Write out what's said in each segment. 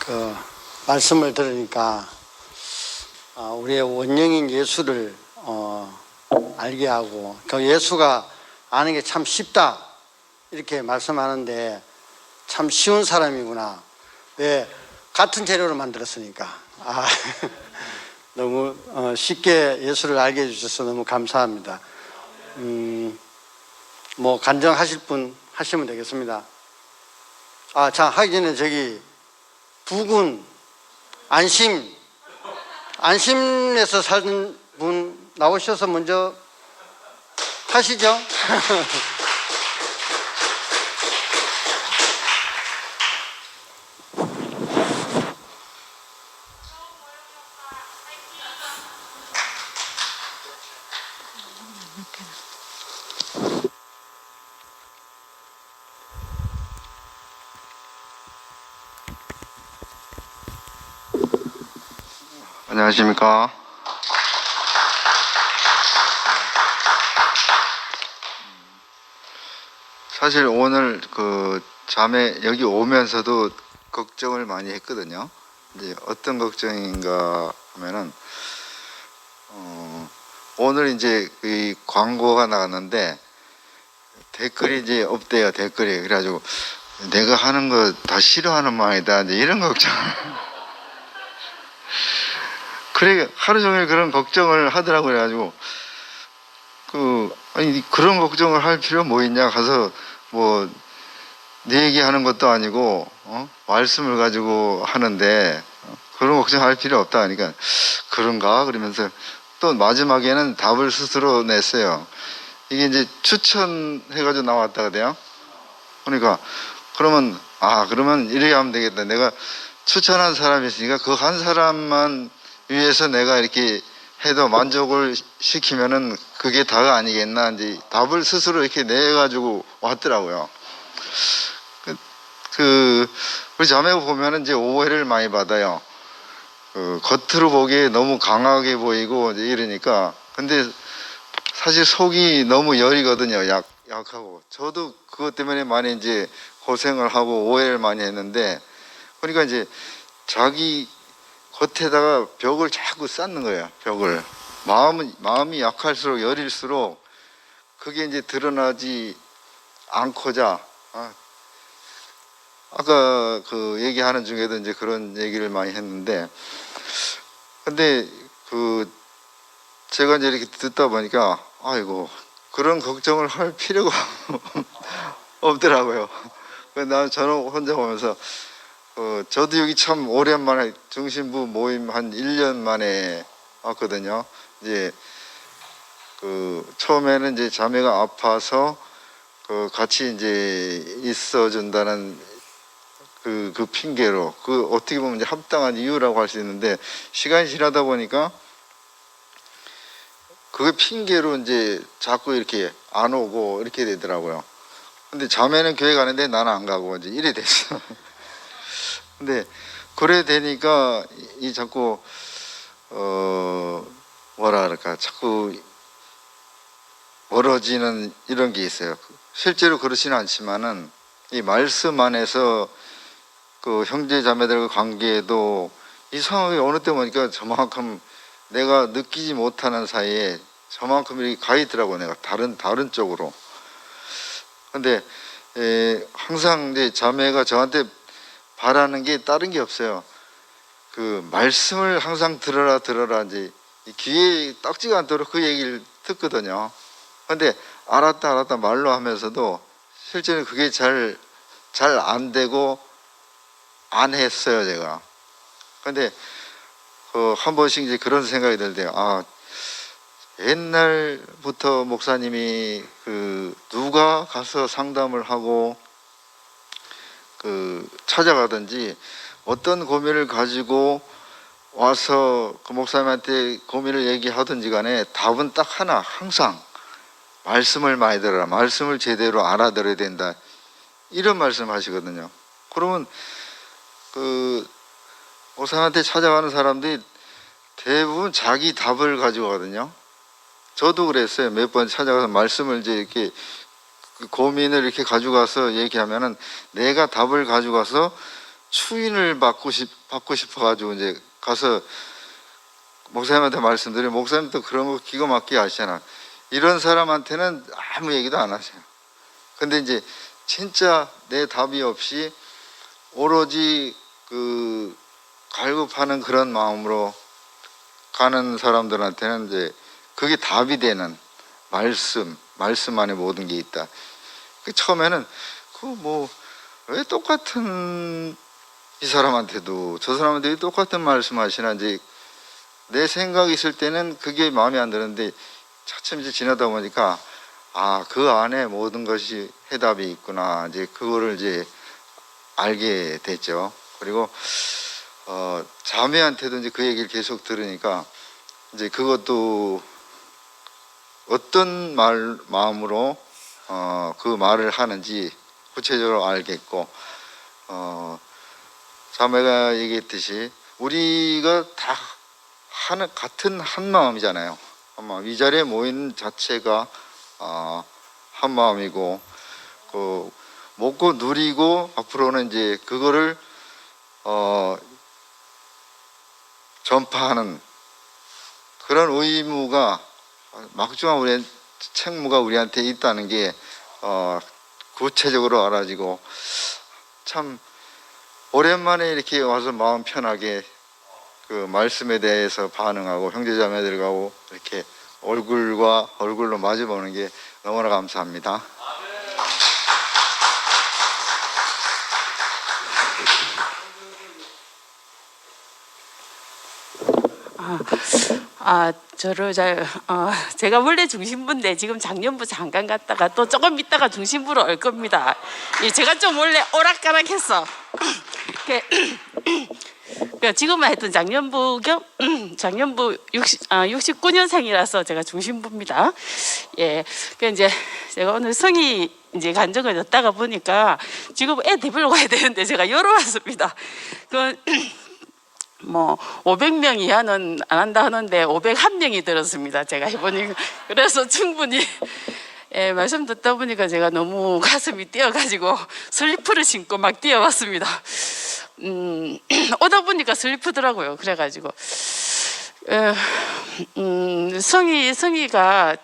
그 말씀을 들으니까 우리의 원형인 예수를 알게 하고 그 예수가 아는 게 참 쉽다 이렇게 말씀하는데 참 쉬운 사람이구나. 왜? 같은 재료를 만들었으니까. 너무 쉽게 예수를 알게 해주셔서 너무 감사합니다. 뭐 간증하실 분 하시면 되겠습니다. 자, 하기 전에 저기 부군 안심에서 사는 분 나오셔서 먼저 하시죠. 안녕하십니까. 사실 오늘 그 자매 여기 오면서도 걱정을 많이 했거든요. 이제 어떤 걱정인가 하면은 오늘 이제 이 광고가 나갔는데 댓글이 이제 없대요. 댓글이. 그래가지고 내가 하는 거 다 싫어하는 모양이다. 이제 이런 걱정을. 그래 하루 종일 그런 걱정을 하더라고요. 그래가지고 아니 그런 걱정을 할 필요 뭐 있냐. 가서 뭐 내 얘기하는 것도 아니고 말씀을 가지고 하는데 그런 걱정할 필요 없다 하니까 그런가 그러면서 또 마지막에는 답을 스스로 냈어요. 이게 이제 추천해가지고 나왔다거든요. 그러니까 그러면 이렇게 하면 되겠다. 내가 추천한 사람이 있으니까 그 한 사람만 위해서 내가 이렇게 해도 만족을 시키면은 그게 다가 아니겠나. 이제 답을 스스로 이렇게 내가지고 왔더라고요. 우리 자매가 보면은 이제 오해를 많이 받아요. 겉으로 보기에 너무 강하게 보이고 이제 이러니까. 근데 사실 속이 너무 여리거든요. 약하고. 저도 그것 때문에 많이 이제 고생을 하고 오해를 많이 했는데, 그러니까 이제 자기 겉에다가 벽을 자꾸 쌓는 거예요. 벽을. 마음이 약할수록 여릴수록 그게 이제 드러나지 않고자. 아까 그 얘기하는 중에도 이제 그런 얘기를 많이 했는데, 근데 제가 이제 이렇게 듣다 보니까 아이고 그런 걱정을 할 필요가 없더라고요. 저는 혼자 보면서 저도 여기 참 오랜만에 중심부 모임 한 1년 만에 왔거든요. 이제 처음에는 이제 자매가 아파서 같이 이제 있어준다는 그 핑계로 어떻게 보면 이제 합당한 이유라고 할 수 있는데, 시간이 지나다 보니까 그게 핑계로 이제 자꾸 이렇게 안 오고 이렇게 되더라고요. 근데 자매는 교회 가는데 나는 안 가고 이제 이래 됐어. 근데 그래 되니까 이 자꾸 뭐라 그럴까, 자꾸 멀어지는 이런 게 있어요. 실제로 그렇지는 않지만은 이 말씀 안에서 그 형제 자매들과 관계에도 이상하게 어느 때 보니까 저만큼 내가 느끼지 못하는 사이에 저만큼 이렇게 가 있더라고. 내가 다른 쪽으로. 근데 항상 이제 자매가 저한테 바라는 게 다른 게 없어요. 그 말씀을 항상 들어라 이제 귀에 딱지가 않도록 그 얘기를 듣거든요. 근데 알았다 말로 하면서도 실제는 그게 잘 안 되고 안 했어요, 제가. 근데 한 번씩 이제 그런 생각이 들 때요. 옛날부터 목사님이 누가 가서 상담을 하고 찾아가든지 어떤 고민을 가지고 와서 그 목사님한테 고민을 얘기하든지 간에 답은 딱 하나, 항상 말씀을 많이 들어라, 말씀을 제대로 알아들어야 된다, 이런 말씀 하시거든요. 그러면 목사님한테 찾아가는 사람들이 대부분 자기 답을 가지고 가거든요. 저도 그랬어요. 몇 번 찾아가서 말씀을 이제 이렇게 고민을 이렇게 가져가서 얘기하면은 내가 답을 가져가서 추인을 받고 싶어가지고 이제 가서 목사님한테 말씀드리면 목사님도 그런 거 기가 막히게 하시잖아. 이런 사람한테는 아무 얘기도 안 하세요. 근데 이제 진짜 내 답이 없이 오로지 그 갈급하는 그런 마음으로 가는 사람들한테는 이제 그게 답이 되는 말씀 안에 모든 게 있다. 그 처음에는 그 뭐 왜 똑같은 이 사람한테도 저 사람한테 똑같은 말씀하시나 이제 내 생각이 있을 때는 그게 마음에 안 드는데 차츰 이제 지나다 보니까 아, 그 안에 모든 것이 해답이 있구나. 이제 그거를 이제 알게 됐죠. 그리고 자매한테도 이제 그 얘기를 계속 들으니까 이제 그것도 어떤 마음으로 그 말을 하는지 구체적으로 알겠고 자매가 얘기했듯이 우리가 다 같은 한 마음이잖아요. 한 마음. 이 자리에 모인 자체가 한 마음이고 그 먹고 누리고 앞으로는 이제 그거를 전파하는 그런 의무가 막중한 우리 책무가 우리한테 있다는 게 구체적으로 알아지고 참 오랜만에 이렇게 와서 마음 편하게 그 말씀에 대해서 반응하고 형제자매들하고 이렇게 얼굴과 얼굴로 마주보는 게 너무나 감사합니다. 제가 원래 중심부인데 지금 작년부 잠깐 갔다가 또 조금 있다가 중심부로 올 겁니다. 제가 좀 원래 오락가락했어. 지금은 하여튼 작년부 69년생이라서 제가 중심부입니다. 예, 이제 제가 오늘 성의 이제 간증을 듣다가 보니까 지금 애 데리러 가야 되는데 제가 열어왔습니다. 뭐 500명 이하는 안 한다 하는데 501명이 들었습니다. 제가 해보니까 그래서 충분히 말씀 듣다 보니까 제가 너무 가슴이 뛰어가지고 슬리퍼를 신고 막 뛰어왔습니다. 오다 보니까 슬리퍼더라고요. 그래가지고 성희가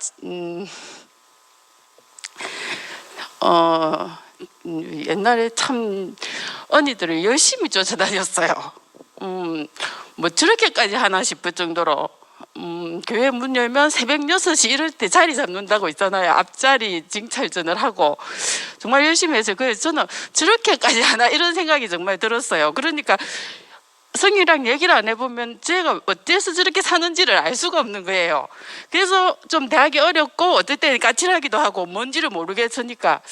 옛날에 참 언니들을 열심히 쫓아다녔어요. 뭐 저렇게까지 하나 싶을 정도로 교회 문 열면 새벽 6시 이럴 때 자리 잡는다고 있잖아요. 앞자리 징찰전을 하고 정말 열심히 했어요. 그래서 저는 저렇게까지 하나 이런 생각이 정말 들었어요. 그러니까 성이랑 얘기를 안 해보면 제가 어때서 저렇게 사는지를 알 수가 없는 거예요. 그래서 좀 대하기 어렵고 어떨 때는 까칠하기도 하고 뭔지를 모르겠으니까.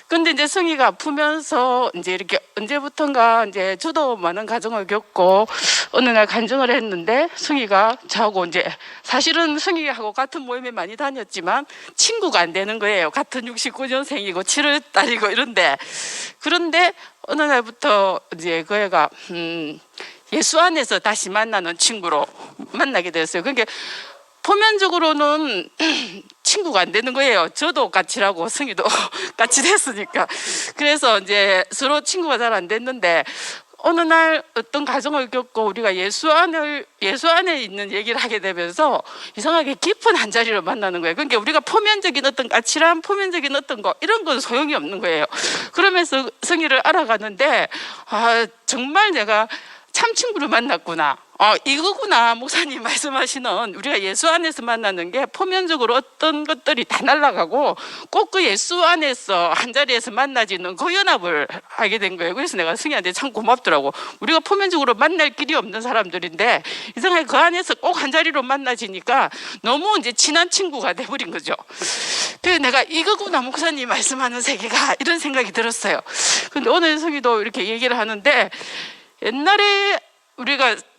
근데 이제 성희가 아프면서 이제 이렇게 언제부턴가 이제 저도 많은 가정을 겪고 어느 날 간증을 했는데 성희가 저하고 이제 사실은 성희하고 같은 모임에 많이 다녔지만 친구가 안 되는 거예요. 같은 69년생이고 7월 달이고 이런데 그런데 어느 날부터 이제 그 애가 예수 안에서 다시 만나는 친구로 만나게 됐어요. 그러니까 표면적으로는 친구가 안 되는 거예요. 저도 까칠하고 성희도 까칠했으니까. 그래서 이제 서로 친구가 잘 안 됐는데 어느 날 어떤 가정을 겪고 우리가 예수 안에 있는 얘기를 하게 되면서 이상하게 깊은 한 자리를 만나는 거예요. 그러니까 우리가 표면적인 어떤 까칠함, 표면적인 어떤 거 이런 건 소용이 없는 거예요. 그러면서 성희를 알아가는데 정말 내가 참 친구를 만났구나. 이거구나. 목사님 말씀하시는 우리가 예수 안에서 만나는 게 표면적으로 어떤 것들이 다 날아가고 꼭 그 예수 안에서 한 자리에서 만나지는 그 연합을 하게 된 거예요. 그래서 내가 승희한테 참 고맙더라고. 우리가 표면적으로 만날 길이 없는 사람들인데 이상하게 그 안에서 꼭 한 자리로 만나지니까 너무 이제 친한 친구가 돼버린 거죠. 그래서 내가 이거구나 목사님 말씀하는 세계가 이런 생각이 들었어요. 근데 오늘 승희도 이렇게 얘기를 하는데 옛날에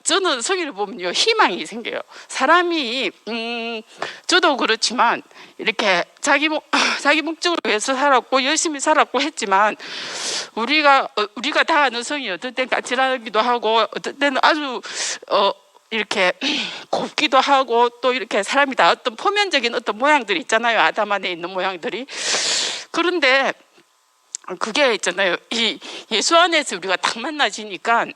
저는 성희를 보면요 희망이 생겨요. 사람이 저도 그렇지만 이렇게 자기 목적을 위해서 살았고 열심히 살았고 했지만 우리가 다 아는 성희 어떨 땐 까칠하기도 하고 어떨 때는 아주 이렇게 곱기도 하고 또 이렇게 사람이 다 어떤 표면적인 어떤 모양들이 있잖아요. 아담 안에 있는 모양들이. 그런데 그게 있잖아요. 이 예수 안에서 우리가 딱 만나지니까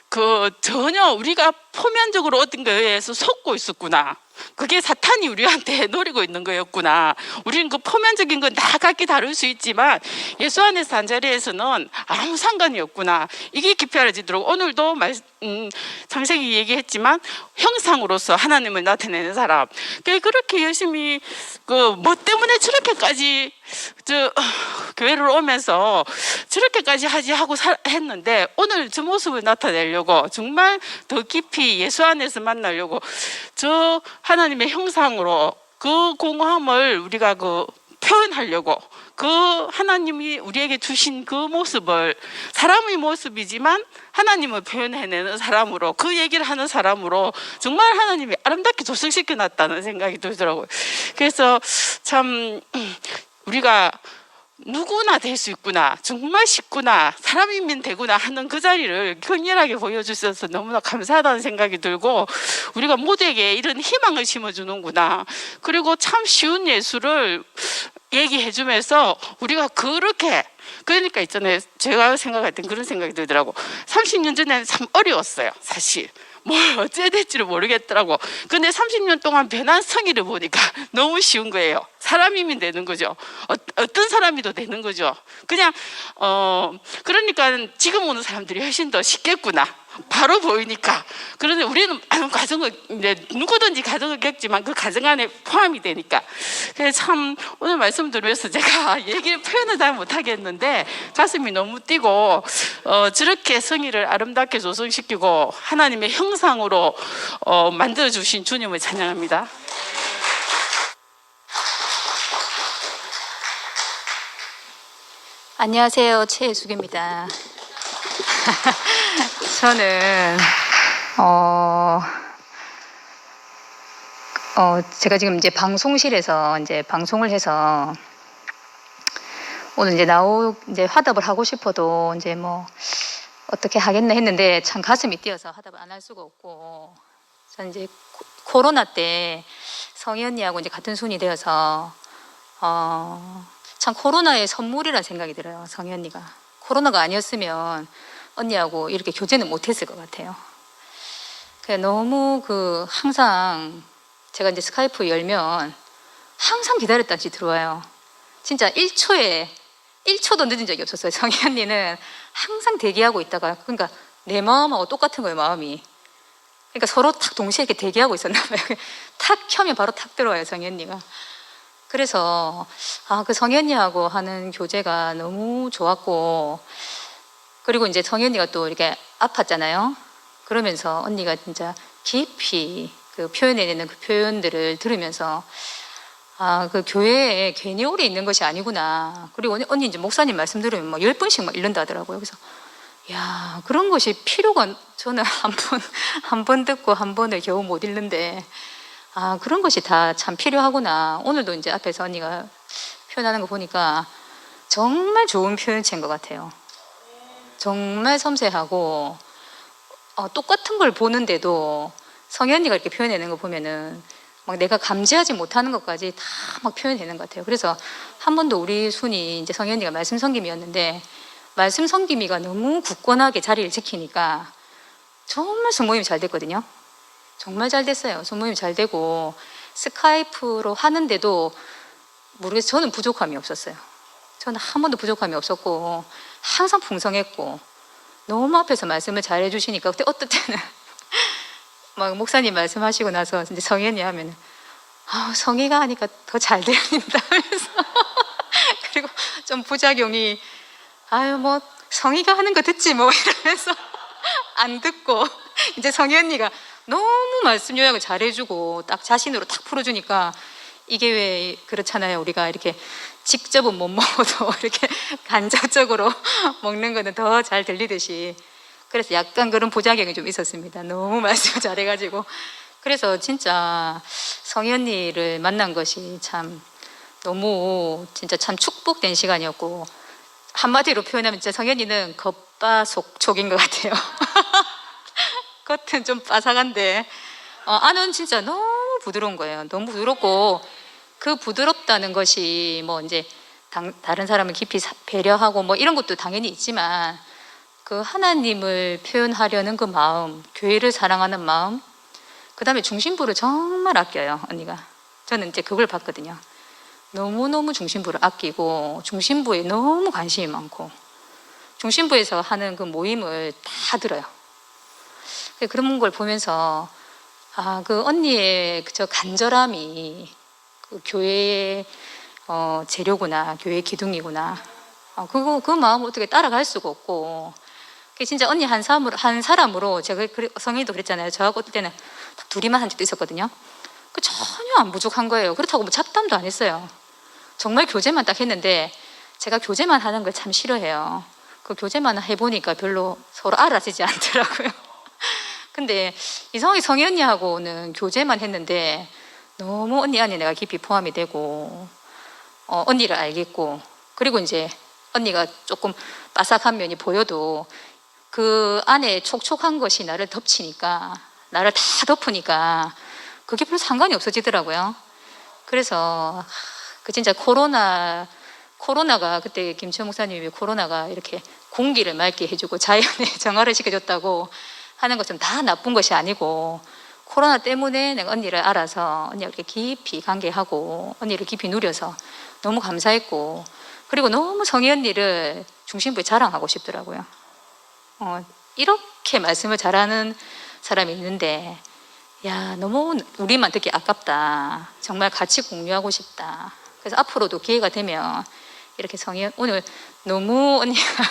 그 전혀 우리가 표면적으로 어떤 거에 의해서 속고 있었구나. 그게 사탄이 우리한테 노리고 있는 거였구나. 우리는 그 표면적인 건 다 각기 다를 수 있지만 예수 안에서 한 자리에서는 아무 상관이 없구나. 이게 깊이 알아지도록 오늘도 창세기 얘기했지만 형상으로서 하나님을 나타내는 사람. 그렇게 열심히 그 뭐 때문에 저렇게까지 교회를 오면서 저렇게까지 하지 하고 했는데 오늘 저 모습을 나타내려고 정말 더 깊이 예수 안에서 만나려고 저 하나님의 형상으로 그 공허함을 우리가 그 표현하려고 그 하나님이 우리에게 주신 그 모습을 사람의 모습이지만 하나님을 표현해내는 사람으로 그 얘기를 하는 사람으로 정말 하나님이 아름답게 조성시켜 놨다는 생각이 들더라고요. 그래서 참 우리가 누구나 될 수 있구나, 정말 쉽구나, 사람이면 되구나 하는 그 자리를 격렬하게 보여주셔서 너무나 감사하다는 생각이 들고 우리가 모두에게 이런 희망을 심어주는구나. 그리고 참 쉬운 예수를 얘기해주면서 우리가 그렇게 그러니까 있잖아요. 제가 생각할 땐 그런 생각이 들더라고. 30년 전에는 참 어려웠어요. 사실 뭘 어찌해야 될지를 모르겠더라고. 근데 30년 동안 변한 성의를 보니까 너무 쉬운 거예요. 사람이면 되는 거죠. 어떤 사람이도 되는 거죠. 그냥 그러니까 지금 오는 사람들이 훨씬 더 쉽겠구나. 바로 보이니까. 그런데 우리는 많은 과정을 누구든지 과정을 겪지만 그 과정 안에 포함이 되니까. 그래서 참 오늘 말씀 들으면서 제가 얘기를 표현을 잘 못하겠는데 가슴이 너무 뛰고 저렇게 성의를 아름답게 조성시키고 하나님의 형상으로 만들어주신 주님을 찬양합니다. 안녕하세요. 최예숙입니다. 저는 제가 지금 이제 방송실에서 이제 방송을 해서 오늘 이제 화답을 하고 싶어도 이제 뭐 어떻게 하겠나 했는데 참 가슴이 뛰어서 화답을 안 할 수가 없고 저는 이제 코로나 때 성희 언니하고 이제 같은 순이 되어서 참 코로나의 선물이라는 생각이 들어요. 성희 언니가 코로나가 아니었으면 언니하고 이렇게 교제는 못했을 것 같아요. 너무 항상 제가 이제 스카이프 열면 항상 기다렸다는 듯이 들어와요. 진짜 1초도 늦은 적이 없었어요. 성희 언니는 항상 대기하고 있다가 그러니까 내 마음하고 똑같은 거예요. 마음이. 그러니까 서로 탁 동시에 이렇게 대기하고 있었나 봐요. 탁 켜면 바로 탁 들어와요. 성희 언니가. 그래서 그 성희 언니하고 하는 교제가 너무 좋았고 그리고 이제 성희 언니가 또 이렇게 아팠잖아요. 그러면서 언니가 진짜 깊이 그 표현해내는 그 표현들을 들으면서 그 교회에 괜히 오래 있는 것이 아니구나. 그리고 언니 이제 목사님 말씀 들으면 막 10번씩 막 읽는다 하더라고요. 그래서 야 그런 것이 필요가 저는 한 번 듣고 한 번을 겨우 못 읽는데 그런 것이 다 참 필요하구나. 오늘도 이제 앞에서 언니가 표현하는 거 보니까 정말 좋은 표현체인 것 같아요. 정말 섬세하고 똑같은 걸 보는데도 성희 언니가 이렇게 표현해내는 거 보면은 막 내가 감지하지 못하는 것까지 다 막 표현되는 것 같아요. 그래서 한 번도 우리 순이 이제 성희 언니가 말씀 섬김이었는데 말씀 섬김이가 너무 굳건하게 자리를 지키니까 정말 성모임이 잘 됐거든요. 정말 잘 됐어요. 성모임이 잘 되고 스카이프로 하는데도 모르겠어요. 저는 부족함이 없었어요. 저는 한 번도 부족함이 없었고 항상 풍성했고 너무 앞에서 말씀을 잘 해주시니까 그때 어떨 때는 막 목사님 말씀하시고 나서 이제 성희 언니 하면은 성희가 하니까 더 잘 들린다 하면서 그리고 좀 부작용이 뭐 성희가 하는 거 듣지 뭐 이러면서 안 듣고 이제 성희 언니가 너무 말씀 요약을 잘해주고 딱 자신으로 딱 풀어주니까 이게 왜 그렇잖아요. 우리가 이렇게 직접은 못 먹어도 이렇게 간접적으로 먹는 거는 더 잘 들리듯이 그래서 약간 그런 부작용이 좀 있었습니다. 너무 말씀을 잘해가지고 그래서 진짜 성희 언니를 만난 것이 참 너무 진짜 참 축복된 시간이었고 한마디로 표현하면 진짜 성희 언니는 겉바속촉인 것 같아요. 겉은 좀 바삭한데 안은 진짜 너무 부드러운 거예요. 너무 부드럽고 그 부드럽다는 것이 뭐 이제 다른 사람을 깊이 배려하고 뭐 이런 것도 당연히 있지만 그 하나님을 표현하려는 그 마음, 교회를 사랑하는 마음, 그 다음에 중심부를 정말 아껴요, 언니가. 저는 이제 그걸 봤거든요. 너무너무 중심부를 아끼고 중심부에 너무 관심이 많고 중심부에서 하는 그 모임을 다 들어요. 그런 걸 보면서 아, 그 언니의 저 간절함이 그 교회의 재료구나, 교회의 기둥이구나. 그 마음을 어떻게 따라갈 수가 없고, 그게 진짜 언니 한 사람으로 제가 성인도 그랬잖아요. 저하고 어떨 때는 딱 둘이만 한 적도 있었거든요. 그 전혀 안 부족한 거예요. 그렇다고 뭐 잡담도 안 했어요. 정말 교제만 딱 했는데 제가 교제만 하는 걸 참 싫어해요. 그 교제만 해보니까 별로 서로 알아지지 않더라고요. 근데 이상하게 성희 언니하고는 교제만 했는데 너무 언니 안에 내가 깊이 포함이 되고 언니를 알겠고, 그리고 이제 언니가 조금 바삭한 면이 보여도 그 안에 촉촉한 것이 나를 덮치니까, 나를 다 덮으니까 그게 별로 상관이 없어지더라고요. 그래서 그 진짜 코로나가 그때 김치영 목사님이 코로나가 이렇게 공기를 맑게 해주고 자연의 정화를 시켜줬다고 하는 것은 다 나쁜 것이 아니고, 코로나 때문에 내가 언니를 알아서 언니와 이렇게 깊이 관계하고 언니를 깊이 누려서 너무 감사했고, 그리고 너무 성희 언니를 중심부에 자랑하고 싶더라고요. 이렇게 말씀을 잘하는 사람이 있는데, 야, 너무 우리만 듣기 아깝다. 정말 같이 공유하고 싶다. 그래서 앞으로도 기회가 되면 이렇게 성희 오늘 너무 언니가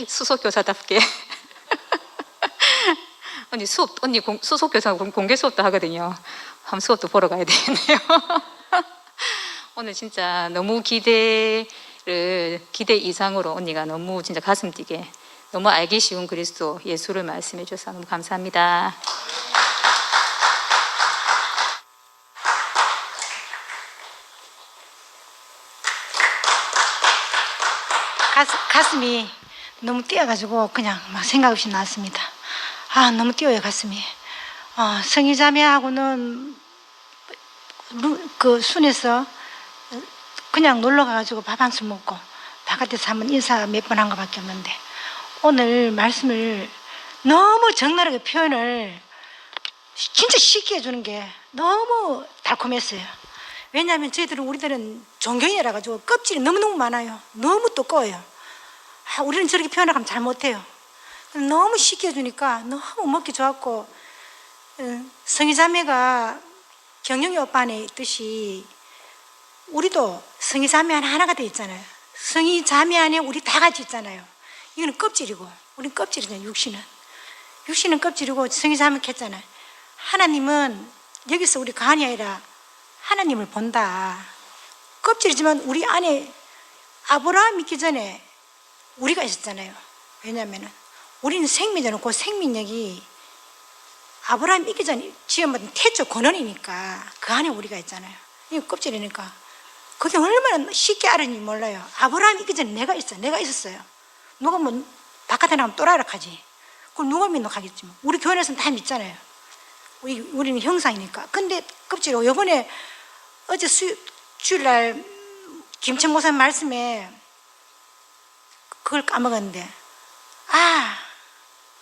수석교사답게 언니 수석교사 공개 수업도 하거든요. 한번 수업도 보러 가야 되겠네요. 오늘 진짜 너무 기대 이상으로 언니가 너무 진짜 가슴 뛰게 너무 알기 쉬운 그리스도 예수를 말씀해 주셔서 너무 감사합니다. 가슴이 너무 뛰어가지고 그냥 막 생각 없이 나왔습니다. 아, 너무 뛰어요, 가슴이. 성희자매하고는 그 순에서 그냥 놀러 가가지고 밥 한 술 먹고 바깥에서 한번 인사 몇 번 한 것밖에 없는데, 오늘 말씀을 너무 적나라하게 표현을 진짜 쉽게 해주는 게 너무 달콤했어요. 왜냐하면 우리들은 종교인이라 가지고 껍질이 너무너무 많아요. 너무 두꺼워요. 우리는 저렇게 표현하면 잘 못해요. 너무 쉽게 해주니까 너무 먹기 좋았고, 성희자매가 경영이 오빠 안에 있듯이 우리도 성희자매 안에 하나가 되어 있잖아요. 성희자매 안에 우리 다 같이 있잖아요. 이거는 껍질이고, 우리는 껍질이잖아요. 육신은 껍질이고 성희자매 했잖아요. 하나님은 여기서 우리 간이 아니라 하나님을 본다. 껍질이지만 우리 안에 아브라함 믿기 전에 우리가 있었잖아요. 왜냐하면 우리는 생명이잖아요. 그 생명력이 아브라함 믿기 전에 지어받은 태초 근원이니까 그 안에 우리가 있잖아요. 이거 껍질이니까 그게 얼마나 쉽게 알았는지 몰라요. 아브라함 믿기 전에 내가 있었어요. 누가 뭐 바깥에 나가면 또라이라 하지. 그걸 누가 믿노 하겠지만 우리 교회에서는 다 믿잖아요. 우리는 형상이니까. 근데 껍질이고, 요번에 어제 주일날 김천 목사님 말씀에 그걸 까먹었는데,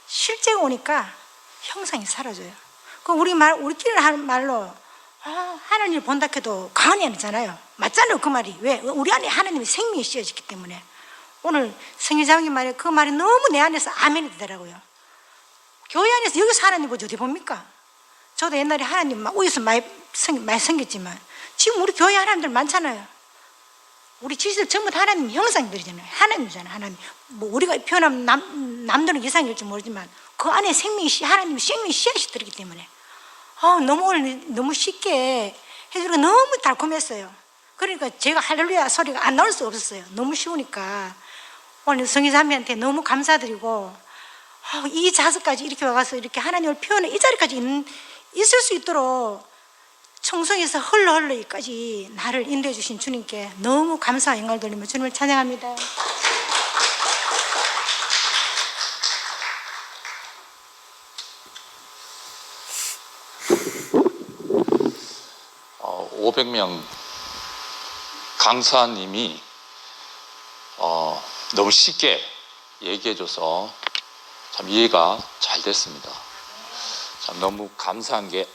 실제 오니까 형상이 사라져요. 그럼 우리끼리 하는 말로 하나님을 본다 해도 강한이 아니잖아요. 맞잖아요, 그 말이. 왜? 우리 안에 하나님의 생명이 씌어졌기 때문에. 오늘 성희자매님 말에 그 말이 너무 내 안에서 아멘이 되더라고요. 교회 안에서 여기서 하나님 보지 어디 봅니까? 저도 옛날에 하나님 막 우여서 많이 섬겼지만 지금 우리 교회 하나님들 많잖아요. 우리 지식들 전부 다 하나님 형상들이잖아요. 하나님이잖아요. 하나님. 뭐 우리가 표현하면 남들은 이상일지 모르지만 그 안에 하나님의 생명이 씨앗이 들기 때문에 너무 오늘 너무 쉽게 해주니까 너무 달콤했어요. 그러니까 제가 할렐루야 소리가 안 나올 수 없었어요. 너무 쉬우니까. 오늘 성희자매한테 너무 감사드리고, 이 자세까지 이렇게 와서 이렇게 하나님을 표현해 이 자리까지 있을 수 있도록 청송에서 흘러까지 나를 인도해 주신 주님께 너무 감사와 영광을 돌리며 주님을 찬양합니다. 어, 500명 강사님이 너무 쉽게 얘기해줘서 참 이해가 잘 됐습니다. 참 너무 감사한 게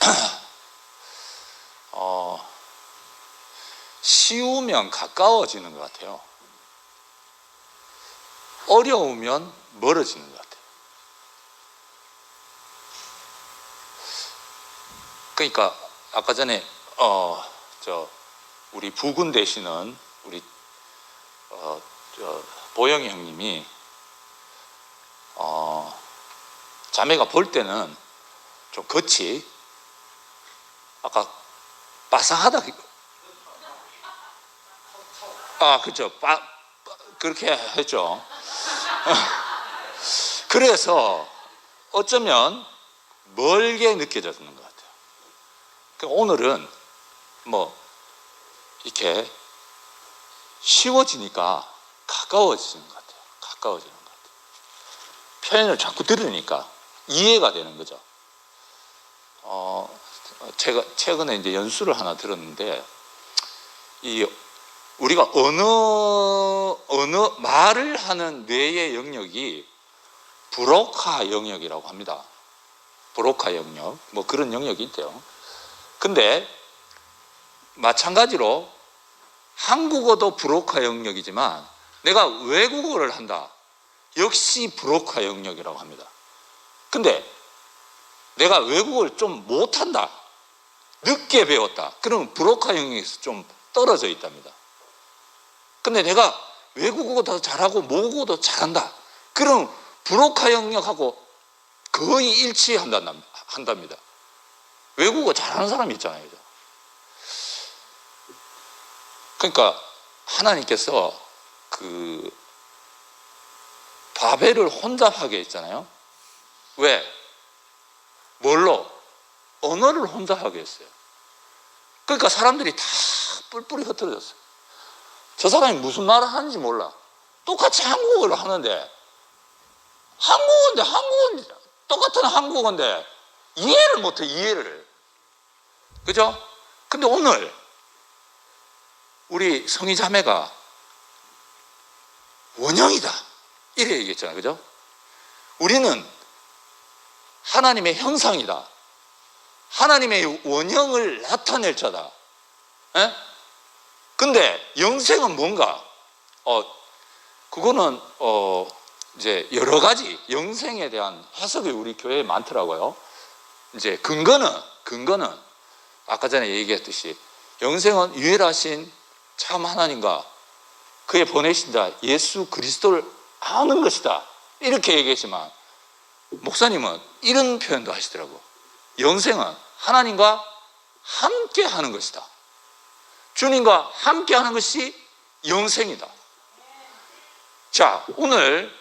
쉬우면 가까워지는 것 같아요. 어려우면 멀어지는 것 같아요. 그러니까 아까 전에 우리 부군 되시는 우리 보영이 형님이 자매가 볼 때는 좀 겉이 아까 바삭하다. 그렇죠. 그렇게 했죠. 그래서 어쩌면 멀게 느껴졌는 것 같아요. 그러니까 오늘은 뭐 이렇게 쉬워지니까 가까워지는 것 같아요. 가까워지는 것 같아요. 표현을 자꾸 들으니까 이해가 되는 거죠. 제가 최근에 이제 연수를 하나 들었는데, 우리가 언어 말을 하는 뇌의 영역이 브로카 영역이라고 합니다. 브로카 영역, 뭐 그런 영역이 있대요. 근데 마찬가지로 한국어도 브로카 영역이지만 내가 외국어를 한다, 역시 브로카 영역이라고 합니다. 근데 내가 외국어를 좀 못한다, 늦게 배웠다, 그러면 브로카 영역에서 좀 떨어져 있답니다. 근데 내가 외국어도 잘하고 모국어도 잘한다, 그럼 브로카 영역하고 거의 일치한답니다. 외국어 잘하는 사람이 있잖아요. 그러니까 하나님께서 그 바벨을 혼잡하게 했잖아요. 왜? 뭘로? 언어를 혼잡하게 했어요. 그러니까 사람들이 다 뿔뿔이 흩어졌어요. 저 사람이 무슨 말을 하는지 몰라. 똑같이 한국어를 하는데, 한국어인데 똑같은 한국어인데 이해를 못해, 이해를. 그죠? 근데 오늘 우리 성희 자매가 원형이다 이래 얘기했잖아요. 그죠? 우리는 하나님의 형상이다, 하나님의 원형을 나타낼 자다. 에? 근데 영생은 뭔가? 그거는 이제 여러 가지 영생에 대한 해석이 우리 교회에 많더라고요. 이제 근거는 아까 전에 얘기했듯이 영생은 유일하신 참 하나님과 그의 보내신 자 예수 그리스도를 아는 것이다, 이렇게 얘기했지만 목사님은 이런 표현도 하시더라고. 영생은 하나님과 함께 하는 것이다. 주님과 함께 하는 것이 영생이다. 자, 오늘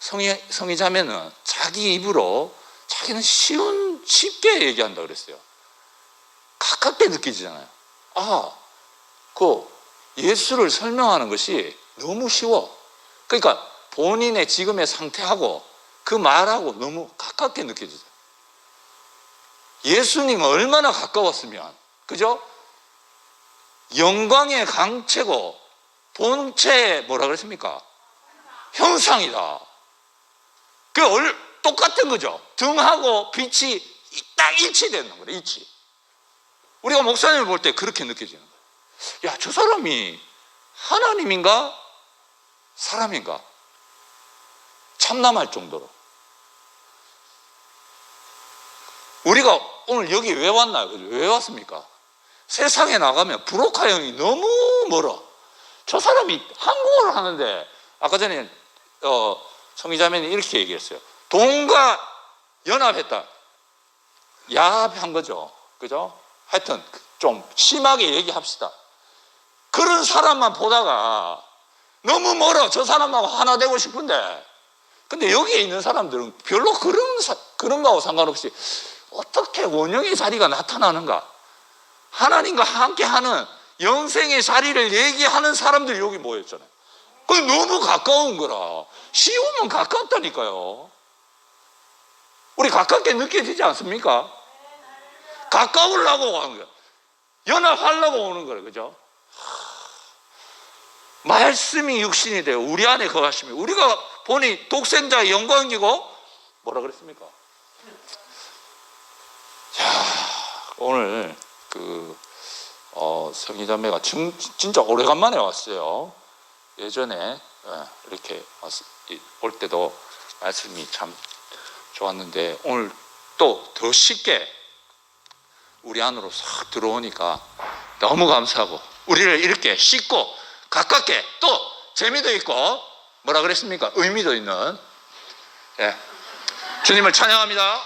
성희 자매는 자기 입으로 자기는 쉽게 얘기한다 그랬어요. 가깝게 느껴지잖아요. 그 예수를 설명하는 것이 너무 쉬워. 그러니까 본인의 지금의 상태하고 그 말하고 너무 가깝게 느껴지죠. 예수님 얼마나 가까웠으면, 그죠? 영광의 강체고 본체의 뭐라 그랬습니까? 형상이다. 똑같은 거죠. 등하고 빛이 딱 일치되는 거예요. 일치. 우리가 목사님을 볼 때 그렇게 느껴지는 거예요. 야, 저 사람이 하나님인가 사람인가 참담할 정도로. 우리가 오늘 여기 왜 왔나요? 왜 왔습니까? 세상에 나가면 브로카형이 너무 멀어. 저 사람이 한국어를 하는데, 아까 전에 성희자매는 이렇게 얘기했어요. 돈과 연합했다. 야합한 거죠. 그죠? 하여튼 좀 심하게 얘기합시다. 그런 사람만 보다가 너무 멀어. 저 사람하고 하나 되고 싶은데, 근데 여기에 있는 사람들은 별로 그런 거하고 상관없이 어떻게 원형의 자리가 나타나는가, 하나님과 함께하는 영생의 자리를 얘기하는 사람들이 여기 모였잖아요. 그게 너무 가까운 거라. 쉬우면 가깝다니까요. 우리 가깝게 느껴지지 않습니까? 가까우려고 하는 거예요. 연합하려고 오는 거예요. 그죠? 말씀이 육신이 되어 우리 안에 거하시며 우리가 보니 독생자의 영광이고 뭐라 그랬습니까? 자, 오늘 성희자매가 진짜 오래간만에 왔어요. 예전에 이렇게 올 때도 말씀이 참 좋았는데 오늘 또 더 쉽게 우리 안으로 싹 들어오니까 너무 감사하고 우리를 이렇게 쉽고 가깝게 또 재미도 있고 뭐라 그랬습니까? 의미도 있는 주님을 찬양합니다.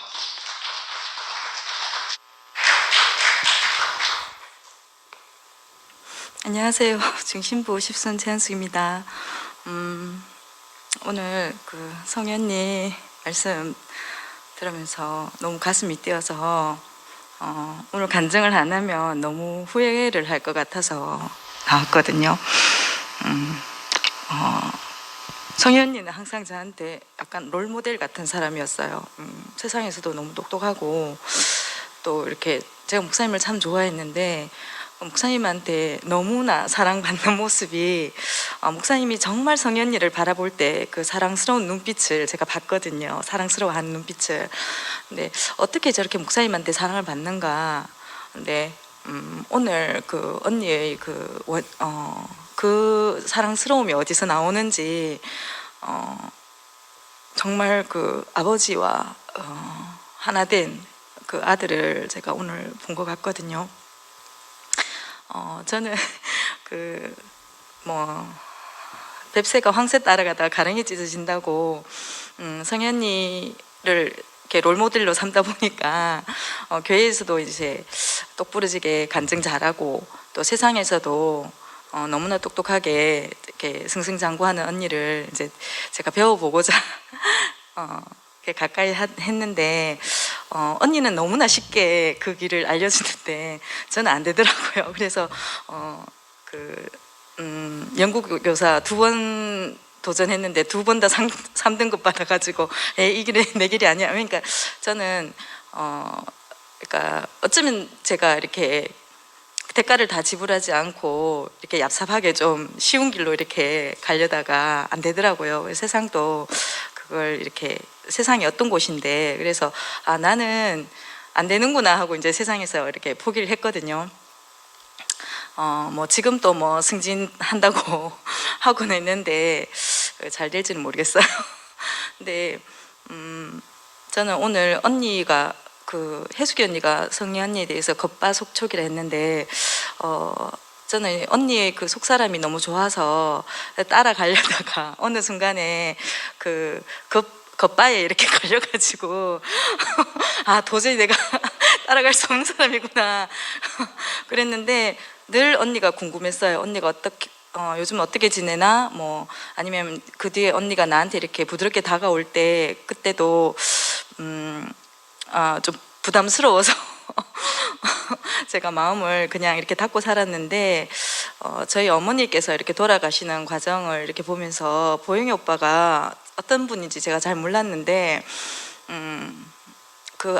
안녕하세요. 중심부 50선 최한숙입니다. 오늘 성현님 말씀 들으면서 너무 가슴이 뛰어서 오늘 간증을 안 하면 너무 후회를 할 것 같아서 나왔거든요. 성현님은 항상 저한테 약간 롤모델 같은 사람이었어요. 세상에서도 너무 똑똑하고 또 이렇게 제가 목사님을 참 좋아했는데 목사님한테 너무나 사랑받는 모습이 목사님이 정말 성현이를 바라볼 때 그 사랑스러운 눈빛을 제가 봤거든요. 사랑스러워하는 눈빛을. 근데 어떻게 저렇게 목사님한테 사랑을 받는가. 근데 오늘 그 언니의 그 사랑스러움이 어디서 나오는지 정말 그 아버지와 하나 된 그 아들을 제가 오늘 본 것 같거든요. 저는 뱁새가 황새 따라가다가 가랑이 찢어진다고 성현이를 이렇게 롤모델로 삼다 보니까 교회에서도 이제 똑부러지게 간증 잘하고 또 세상에서도 너무나 똑똑하게 이렇게 승승장구하는 언니를 이제 제가 배워보고자 가까이 했는데 언니는 너무나 쉽게 그 길을 알려주는데 저는 안 되더라고요. 그래서 영국 교사 2번 도전했는데 2번 다 3등급 받아가지고 이 길이 내 길이 아니야. 그러니까 저는 그러니까 어쩌면 제가 이렇게 대가를 다 지불하지 않고 이렇게 얍삽하게 좀 쉬운 길로 이렇게 가려다가 안 되더라고요. 세상도 그걸 이렇게 세상이 어떤 곳인데 그래서 나는 안 되는구나 하고 이제 세상에서 이렇게 포기를 했거든요. 뭐 지금 또 뭐 승진한다고 하고는 있는데 잘 될지는 모르겠어요. 근데 저는 오늘 언니가 혜숙이 언니가 성희 언니에 대해서 겉바속촉이라 했는데 저는 언니의 그 속사람이 너무 좋아서 따라가려다가 어느 순간에 겉바에 이렇게 걸려가지고 도저히 내가 따라갈 수 없는 사람이구나 그랬는데 늘 언니가 궁금했어요. 언니가 어떻게 요즘 어떻게 지내나 뭐 아니면 그 뒤에 언니가 나한테 이렇게 부드럽게 다가올 때 그때도 좀 부담스러워서 제가 마음을 그냥 이렇게 닫고 살았는데 저희 어머니께서 이렇게 돌아가시는 과정을 이렇게 보면서 보영이 오빠가 어떤 분인지 제가 잘 몰랐는데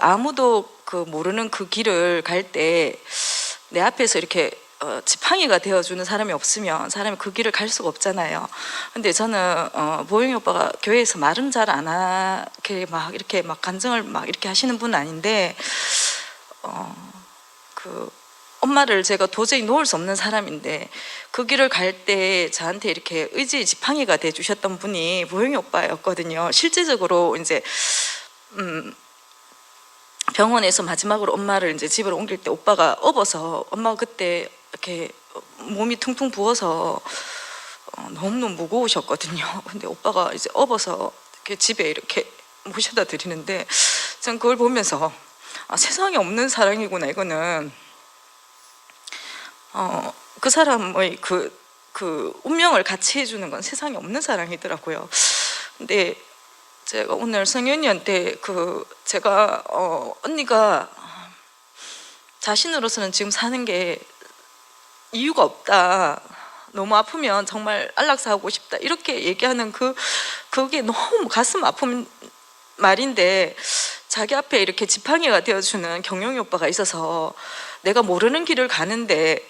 아무도 모르는 그 길을 갈 때 내 앞에서 이렇게 지팡이가 되어주는 사람이 없으면 사람이 그 길을 갈 수가 없잖아요. 근데 저는 보영이 오빠가 교회에서 말은 잘 안 하게 막 이렇게 막 간증을 막 이렇게 하시는 분은 아닌데 엄마를 제가 도저히 놓을 수 없는 사람인데 그 길을 갈 때 저한테 이렇게 의지의 지팡이가 돼 주셨던 분이 보영이 오빠였거든요. 실제적으로 이제 병원에서 마지막으로 엄마를 이제 집으로 옮길 때 오빠가 업어서 엄마가 그때 이렇게 몸이 퉁퉁 부어서 너무너무 무거우셨거든요. 근데 오빠가 이제 업어서 이렇게 집에 이렇게 모셔다 드리는데 전 그걸 보면서 세상에 없는 사랑이구나. 이거는 그 사람의 그 운명을 같이 해주는 건 세상에 없는 사랑이더라고요. 근데 제가 오늘 성현이한테 제가 언니가 자신으로서는 지금 사는 게 이유가 없다. 너무 아프면 정말 안락사하고 싶다. 이렇게 얘기하는 그게 너무 가슴 아픈 말인데 자기 앞에 이렇게 지팡이가 되어주는 경영이 오빠가 있어서 내가 모르는 길을 가는데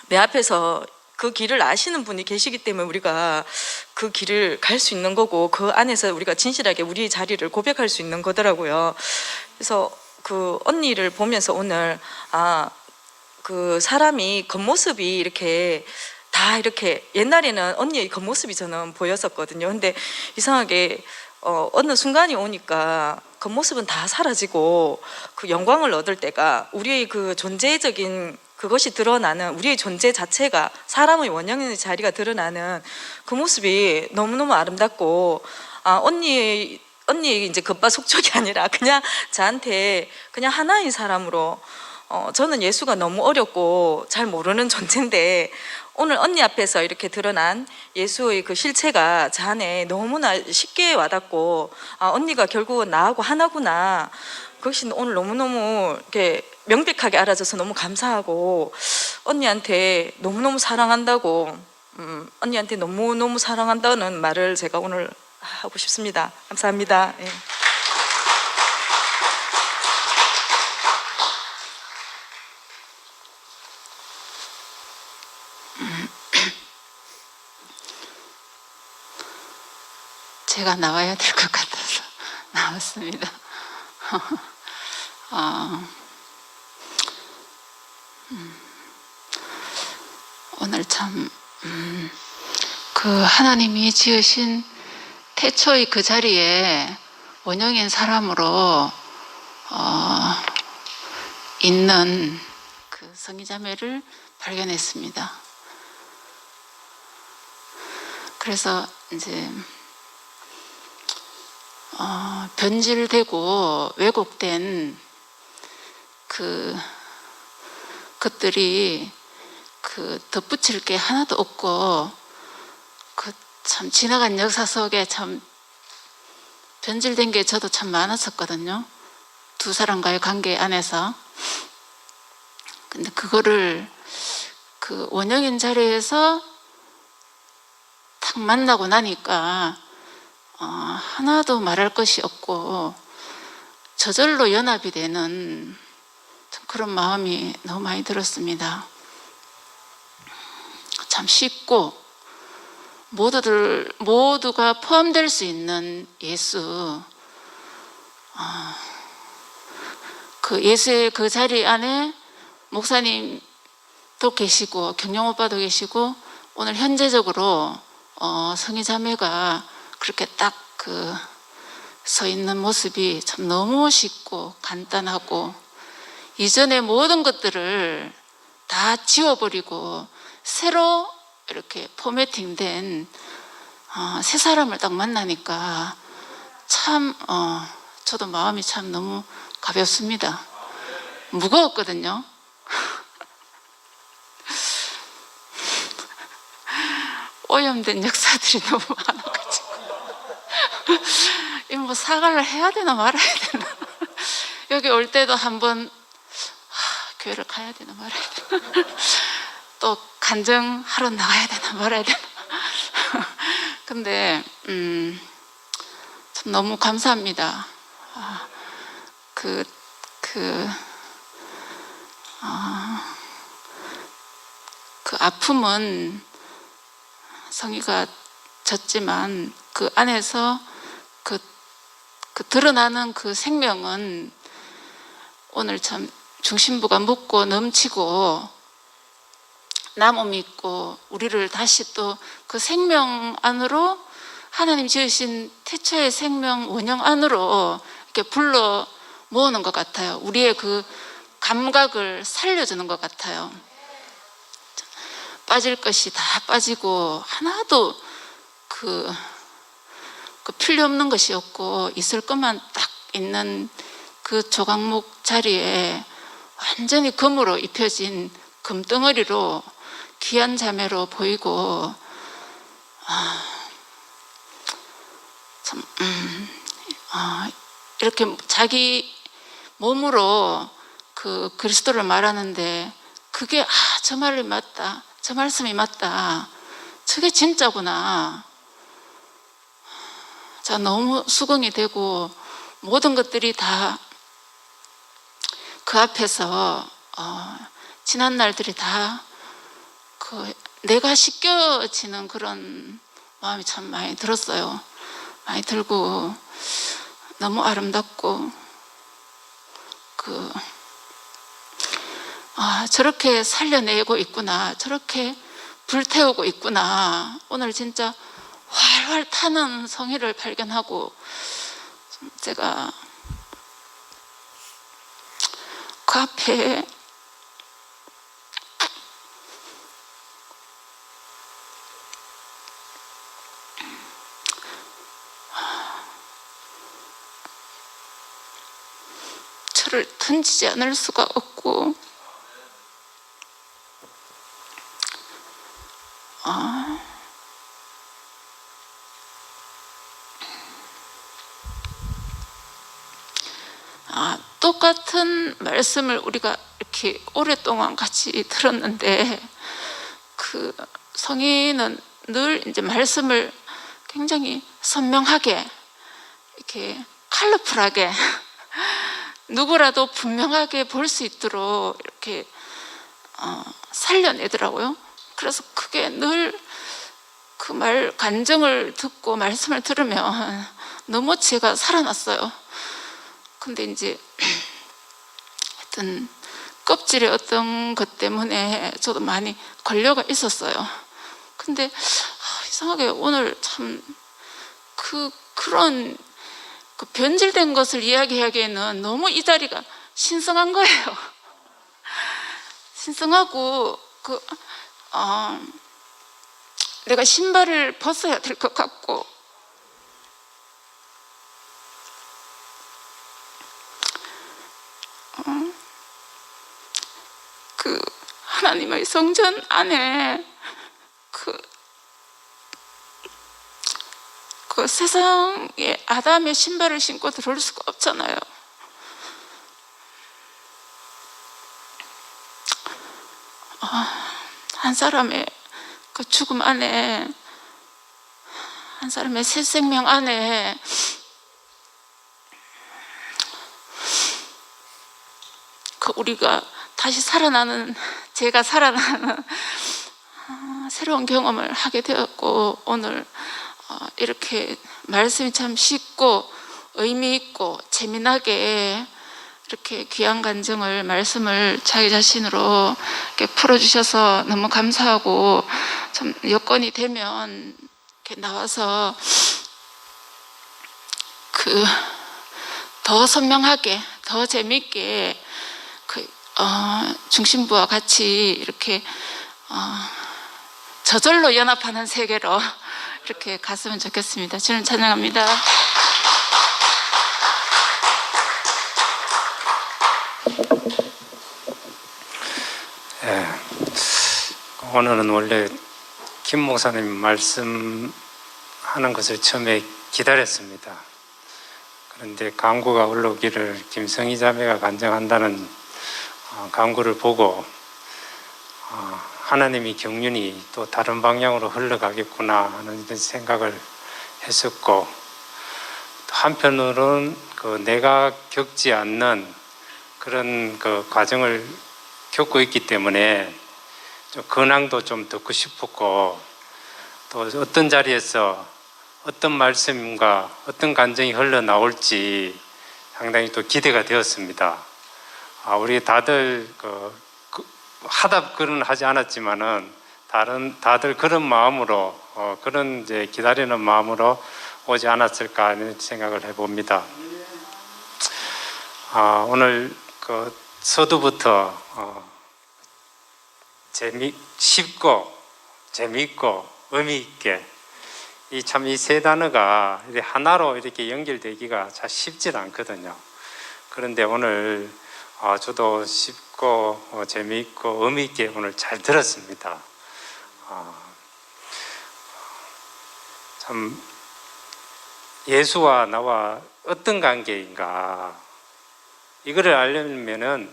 내 앞에서 그 길을 아시는 분이 계시기 때문에 우리가 그 길을 갈 수 있는 거고 그 안에서 우리가 진실하게 우리의 자리를 고백할 수 있는 거더라고요. 그래서 그 언니를 보면서 오늘 그 사람이 겉모습이 이렇게 다 이렇게 옛날에는 언니의 겉모습이 저는 보였었거든요. 근데 이상하게 어느 순간이 오니까 겉모습은 다 사라지고 그 영광을 얻을 때가 우리의 그 존재적인 그것이 드러나는 우리의 존재 자체가 사람의 원형의 자리가 드러나는 그 모습이 너무너무 아름답고 언니의 이제 겉바속촉이 아니라 그냥 저한테 그냥 하나의 사람으로 저는 예수가 너무 어렵고 잘 모르는 존재인데 오늘 언니 앞에서 이렇게 드러난 예수의 그 실체가 저 안에 너무나 쉽게 와닿고 언니가 결국은 나하고 하나구나. 그것이 오늘 너무너무 이렇게 명백하게 알아져서 너무 감사하고 언니한테 너무너무 사랑한다고 언니한테 너무너무 사랑한다는 말을 제가 오늘 하고 싶습니다. 감사합니다. 예. 제가 나와야 될 것 같아서 나왔습니다. 오늘 참 그 하나님이 지으신 태초의 그 자리에 원형인 사람으로 있는 그 성의자매를 발견했습니다. 그래서 이제 변질되고 왜곡된 것들이 덧붙일 게 하나도 없고 참 지나간 역사 속에 참 변질된 게 저도 참 많았었거든요. 두 사람과의 관계 안에서. 근데 그거를 그 원형인 자리에서 딱 만나고 나니까 하나도 말할 것이 없고 저절로 연합이 되는 그런 마음이 너무 많이 들었습니다. 참 쉽고 모두가 포함될 수 있는 예수, 그 예수의 그 자리 안에 목사님도 계시고 경영 오빠도 계시고 오늘 현재적으로 성의자매가 그렇게 딱 서 있는 모습이 참 너무 쉽고 간단하고 이전의 모든 것들을 다 지워버리고 새로 이렇게 포매팅된 새 사람을 딱 만나니까 참 저도 마음이 참 너무 가볍습니다. 무거웠거든요. 오염된 역사들이 너무 많아가지고 이 뭐 사과를 해야 되나 말아야 되나 여기 올 때도 한번 교회를 가야 되나 말아야 되나 또 간증하러 나가야 되나 말아야 되나 근데 참 너무 감사합니다. 그 아픔은 성의가 졌지만 그 안에서 그 드러나는 그 생명은 오늘 참 중심부가 묻고 넘치고 남음이 있고 우리를 다시 또 그 생명 안으로 하나님 지으신 태초의 생명 원형 안으로 이렇게 불러 모으는 것 같아요. 우리의 그 감각을 살려주는 것 같아요. 빠질 것이 다 빠지고 하나도 그 필요 없는 것이 없고 있을 것만 딱 있는 그 조각목 자리에 완전히 금으로 입혀진 금덩어리로 귀한 자매로 보이고 참 이렇게 자기 몸으로 그 그리스도를 말하는데 그게 저 말이 맞다, 저 말씀이 맞다, 저게 진짜구나. 자, 너무 수긍이 되고 모든 것들이 다 그 앞에서 지난 날들이 다 그 내가 씻겨지는 그런 마음이 참 많이 들었어요. 많이 들고 너무 아름답고 저렇게 살려내고 있구나, 저렇게 불태우고 있구나. 오늘 진짜 활활 타는 성의를 발견하고 제가 그 앞에 저를 던지지 않을 수가 없고 똑같은 말씀을 우리가 이렇게 오랫동안 같이 들었는데 그 성인은 늘 이제 말씀을 굉장히 선명하게 이렇게 컬러풀하게 누구라도 분명하게 볼 수 있도록 이렇게 살려내더라고요. 그래서 그게 늘 그 말 간증을 듣고 말씀을 들으면 너무 제가 살아났어요. 근데 이제 하여튼 껍질에 어떤 것 때문에 저도 많이 걸려가 있었어요. 근데 이상하게 오늘 참 그런 그 변질된 것을 이야기하기에는 너무 이 자리가 신성한 거예요. 신성하고 내가 신발을 벗어야 될 것 같고 그 하나님의 성전 안에 그 세상에 아담의 신발을 신고 들어올 수가 없잖아요. 한 사람의 그 죽음 안에, 한 사람의 새 생명 안에 그 우리가 다시 살아나는, 제가 살아나는 새로운 경험을 하게 되었고, 오늘 이렇게 말씀이 참 쉽고 의미 있고 재미나게 이렇게 귀한 간증을, 말씀을 자기 자신으로 이렇게 풀어주셔서 너무 감사하고, 참 여건이 되면 이렇게 나와서 더 선명하게, 더 재미있게 중심부와 같이 이렇게 저절로 연합하는 세계로 이렇게 갔으면 좋겠습니다. 저는 찬양합니다. 오늘은 원래 김 목사님 말씀하는 것을 처음에 기다렸습니다. 그런데 강구가 올라오기를 김성희 자매가 간증한다는 강구를 보고 하나님이 경륜이 또 다른 방향으로 흘러가겠구나 하는 생각을 했었고, 한편으로는 내가 겪지 않는 그런 과정을 겪고 있기 때문에 좀 근황도 좀 듣고 싶었고, 또 어떤 자리에서 어떤 말씀과 어떤 감정이 흘러나올지 상당히 또 기대가 되었습니다. 우리 다들 하다 그런 하지 않았지만은 다들 그런 마음으로 그런 이제 기다리는 마음으로 오지 않았을까 하는 생각을 해봅니다. 오늘 서두부터 쉽고 재미있고 의미 있게 이 세 단어가 하나로 이렇게 연결되기가 참 쉽지 않거든요. 그런데 오늘 저도 쉽고 재미있고 의미 있게 오늘 잘 들었습니다. 참 예수와 나와 어떤 관계인가, 이거를 알려면은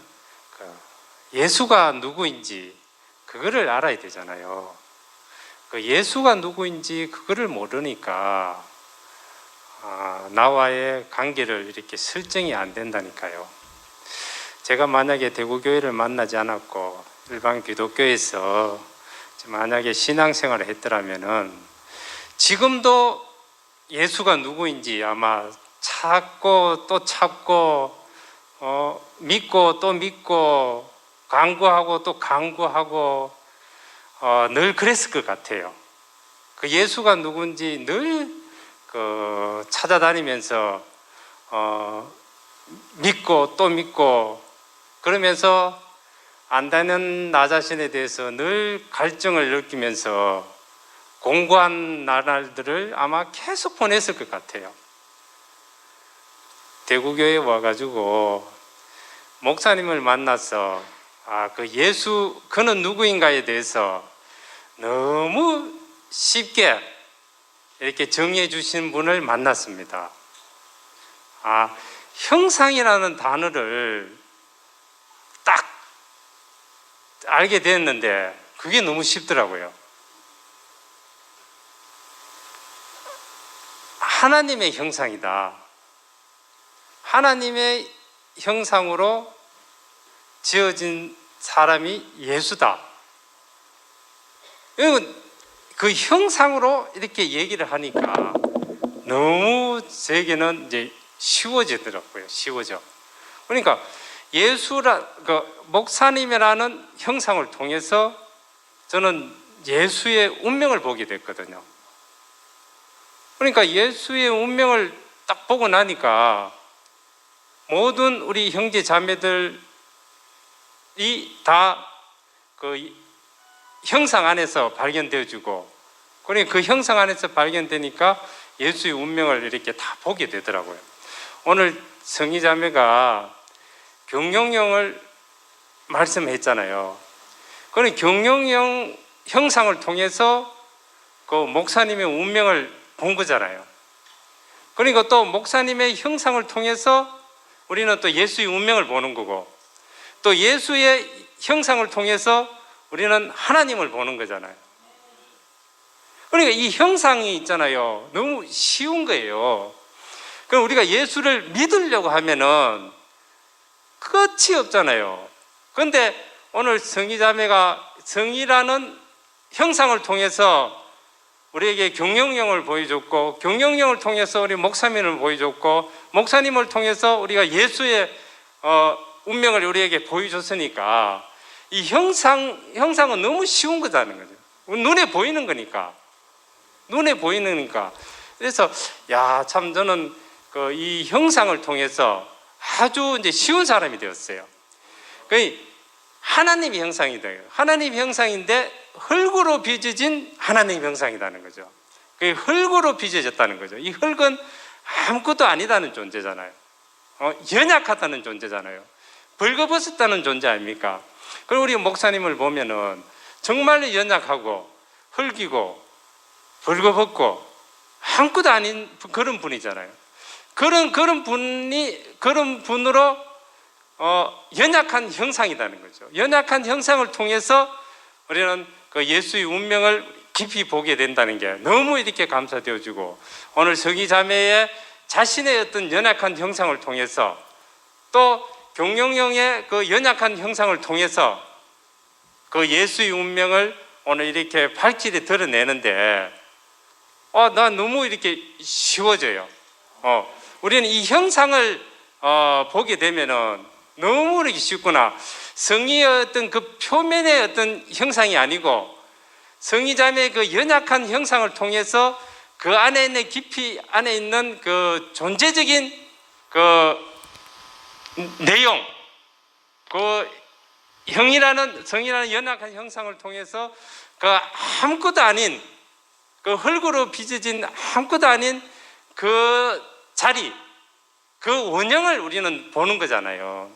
예수가 누구인지 그거를 알아야 되잖아요. 예수가 누구인지 그거를 모르니까 나와의 관계를 이렇게 설정이 안 된다니까요. 제가 만약에 대구교회를 만나지 않았고 일반 기독교에서 만약에 신앙생활을 했더라면은 지금도 예수가 누구인지 아마 찾고 또 찾고 믿고 또 믿고 강구하고 또 강구하고 늘 그랬을 것 같아요. 그 예수가 누군지 늘 찾아다니면서 믿고 또 믿고 그러면서 안다는 나 자신에 대해서 늘 갈증을 느끼면서 공고한 나날들을 아마 계속 보냈을 것 같아요. 대구교회에 와가지고 목사님을 만나서 그 예수 그는 누구인가에 대해서 너무 쉽게 이렇게 정의해 주신 분을 만났습니다. 형상이라는 단어를 딱 알게 됐는데 그게 너무 쉽더라고요. 하나님의 형상이다. 하나님의 형상으로 지어진 사람이 예수다. 그 형상으로 이렇게 얘기를 하니까 너무 제게는 이제 쉬워지더라고요. 쉬워져. 그러니까 목사님이라는 형상을 통해서 저는 예수의 운명을 보게 됐거든요. 그러니까 예수의 운명을 딱 보고 나니까 모든 우리 형제 자매들이 다 그 형상 안에서 발견되어지고, 그러니까 그 형상 안에서 발견되니까 예수의 운명을 이렇게 다 보게 되더라고요. 오늘 성희 자매가 경영형을 말씀했잖아요. 그런 경영형 형상을 통해서 그 목사님의 운명을 본 거잖아요. 그러니까 또 목사님의 형상을 통해서 우리는 또 예수의 운명을 보는 거고, 또 예수의 형상을 통해서 우리는 하나님을 보는 거잖아요. 그러니까 이 형상이 있잖아요. 너무 쉬운 거예요. 그럼 우리가 예수를 믿으려고 하면은 끝이 없잖아요. 그런데 오늘 성희자매가 성이라는 형상을 통해서 우리에게 경영령을 보여줬고, 경영령을 통해서 우리 목사님을 보여줬고, 목사님을 통해서 우리가 예수의 운명을 우리에게 보여줬으니까 이 형상은 너무 쉬운 거라는 거죠. 눈에 보이는 거니까. 눈에 보이는 거니까. 그래서 참 저는 이 형상을 통해서 아주 이제 쉬운 사람이 되었어요. 하나님의 형상이다. 하나님의 형상인데 흙으로 빚어진 하나님의 형상이라는 거죠. 흙으로 빚어졌다는 거죠. 이 흙은 아무것도 아니다는 존재잖아요. 연약하다는 존재잖아요. 벌거벗었다는 존재 아닙니까? 그리고 우리 목사님을 보면은 정말로 연약하고 흙이고 벌거벗고 아무것도 아닌 그런 분이잖아요. 그런 분으로 연약한 형상이라는 거죠. 연약한 형상을 통해서 우리는 그 예수의 운명을 깊이 보게 된다는 게 너무 이렇게 감사되어지고, 오늘 성희 자매의 자신의 어떤 연약한 형상을 통해서 또 경영령의 그 연약한 형상을 통해서 그 예수의 운명을 오늘 이렇게 발길에 드러내는데 나 너무 이렇게 쉬워져요. 우리는 이 형상을 보게 되면은 너무 이렇게 쉽구나. 성의의 어떤 그 표면의 어떤 형상이 아니고 성희 자매의 그 연약한 형상을 통해서 그 안에 있는 깊이 안에 있는 그 존재적인 그 내용, 그 성이라는 연약한 형상을 통해서 그 아무것도 아닌 그 흙으로 빚어진 아무것도 아닌 그 자리, 그 원형을 우리는 보는 거잖아요.